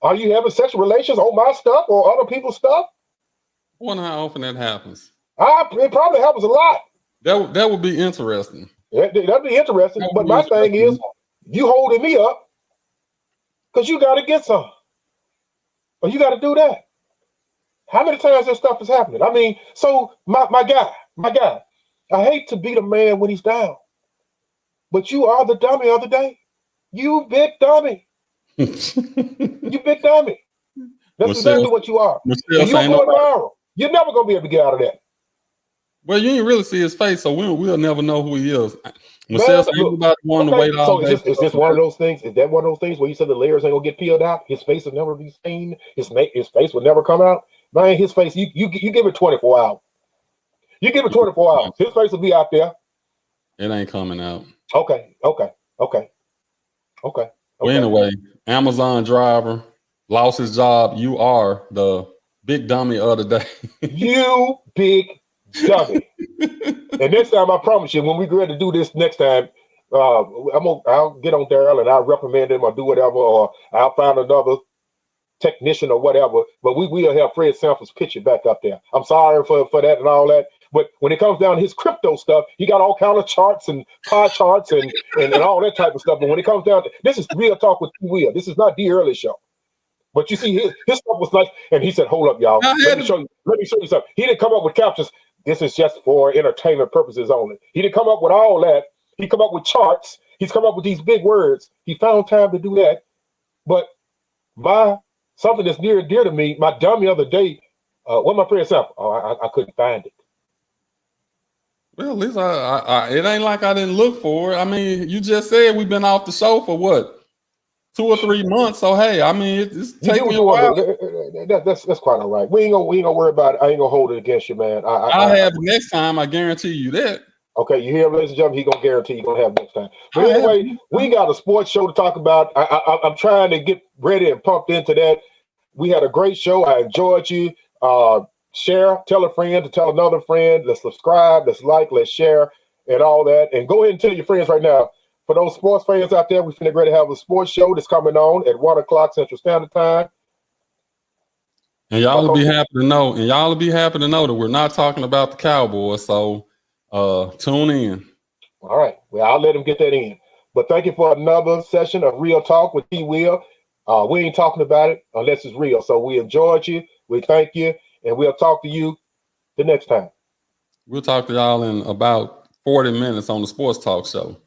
Are you having sexual relations on my stuff or other people's stuff? I wonder how often that happens. It probably happens a lot. That would be interesting. That'd be interesting. But my thing is, you holding me up because you got to get some. Or you got to do that. How many times this stuff is happening? I mean, so my guy, I hate to beat a man when he's down, but you are the dummy of the day. You big dummy. You big dummy. That's exactly what you are. And you're going viral. You're never going to be able to get out of that. Well, you didn't really see his face, so we'll never know who he is. Marcel ain't nobody wanting to wait all day. So is this one of those things? Is that one of those things where you said the layers ain't gonna get peeled out? His face will never be seen. His face will never come out. Man, his face. You give it 24 hours. You give it 24 hours. His face will be out there. It ain't coming out. Okay. Well, anyway, Amazon driver lost his job. You are the big dummy of the day. You big dummy. And next time, I promise you, when we go to do this next time, I'll get on Daryl and I'll reprimand him or do whatever, or I'll find another technician or whatever. But we will have Fred Sanford's picture back up there. I'm sorry for that and all that. But when it comes down to his crypto stuff, he got all kind of charts and pie charts and all that type of stuff. But when it comes down to this, is Real Talk with T. Will. This is not the early show. But you see, his stuff was nice. And he said, "Hold up, y'all. Let me show you something." He didn't come up with captions. This is just for entertainment purposes only. He didn't come up with all that. He come up with charts. He's come up with these big words. He found time to do that. But something that's near and dear to me, my dummy of the day, what my friend said, I couldn't find it. Well, at least it ain't like I didn't look for it. I mean, you just said we've been off the show for what? 2 or 3 months. So hey, I mean, it's taking a while. That's quite all right. We ain't gonna worry about it. I ain't gonna hold it against you, man. I'll have it next time. I guarantee you that. Okay, you hear him, ladies and gentlemen? He gonna guarantee you gonna have next time. But anyway, we got a sports show to talk about. I'm trying to get ready and pumped into that. We had a great show. I enjoyed you. Share, tell a friend to tell another friend. Let's subscribe. Let's like. Let's share, and all that. And go ahead and tell your friends right now. For those sports fans out there, we're finna ready to have a sports show that's coming on at 1 o'clock Central Standard Time. And y'all will be happy to know. And y'all will be happy to know that we're not talking about the Cowboys. So tune in. All right. Well, I'll let him get that in. But thank you for another session of Real Talk with T. Will. We ain't talking about it unless it's real. So we enjoyed you. We thank you. And we'll talk to you the next time. We'll talk to y'all in about 40 minutes on the Sports Talk Show.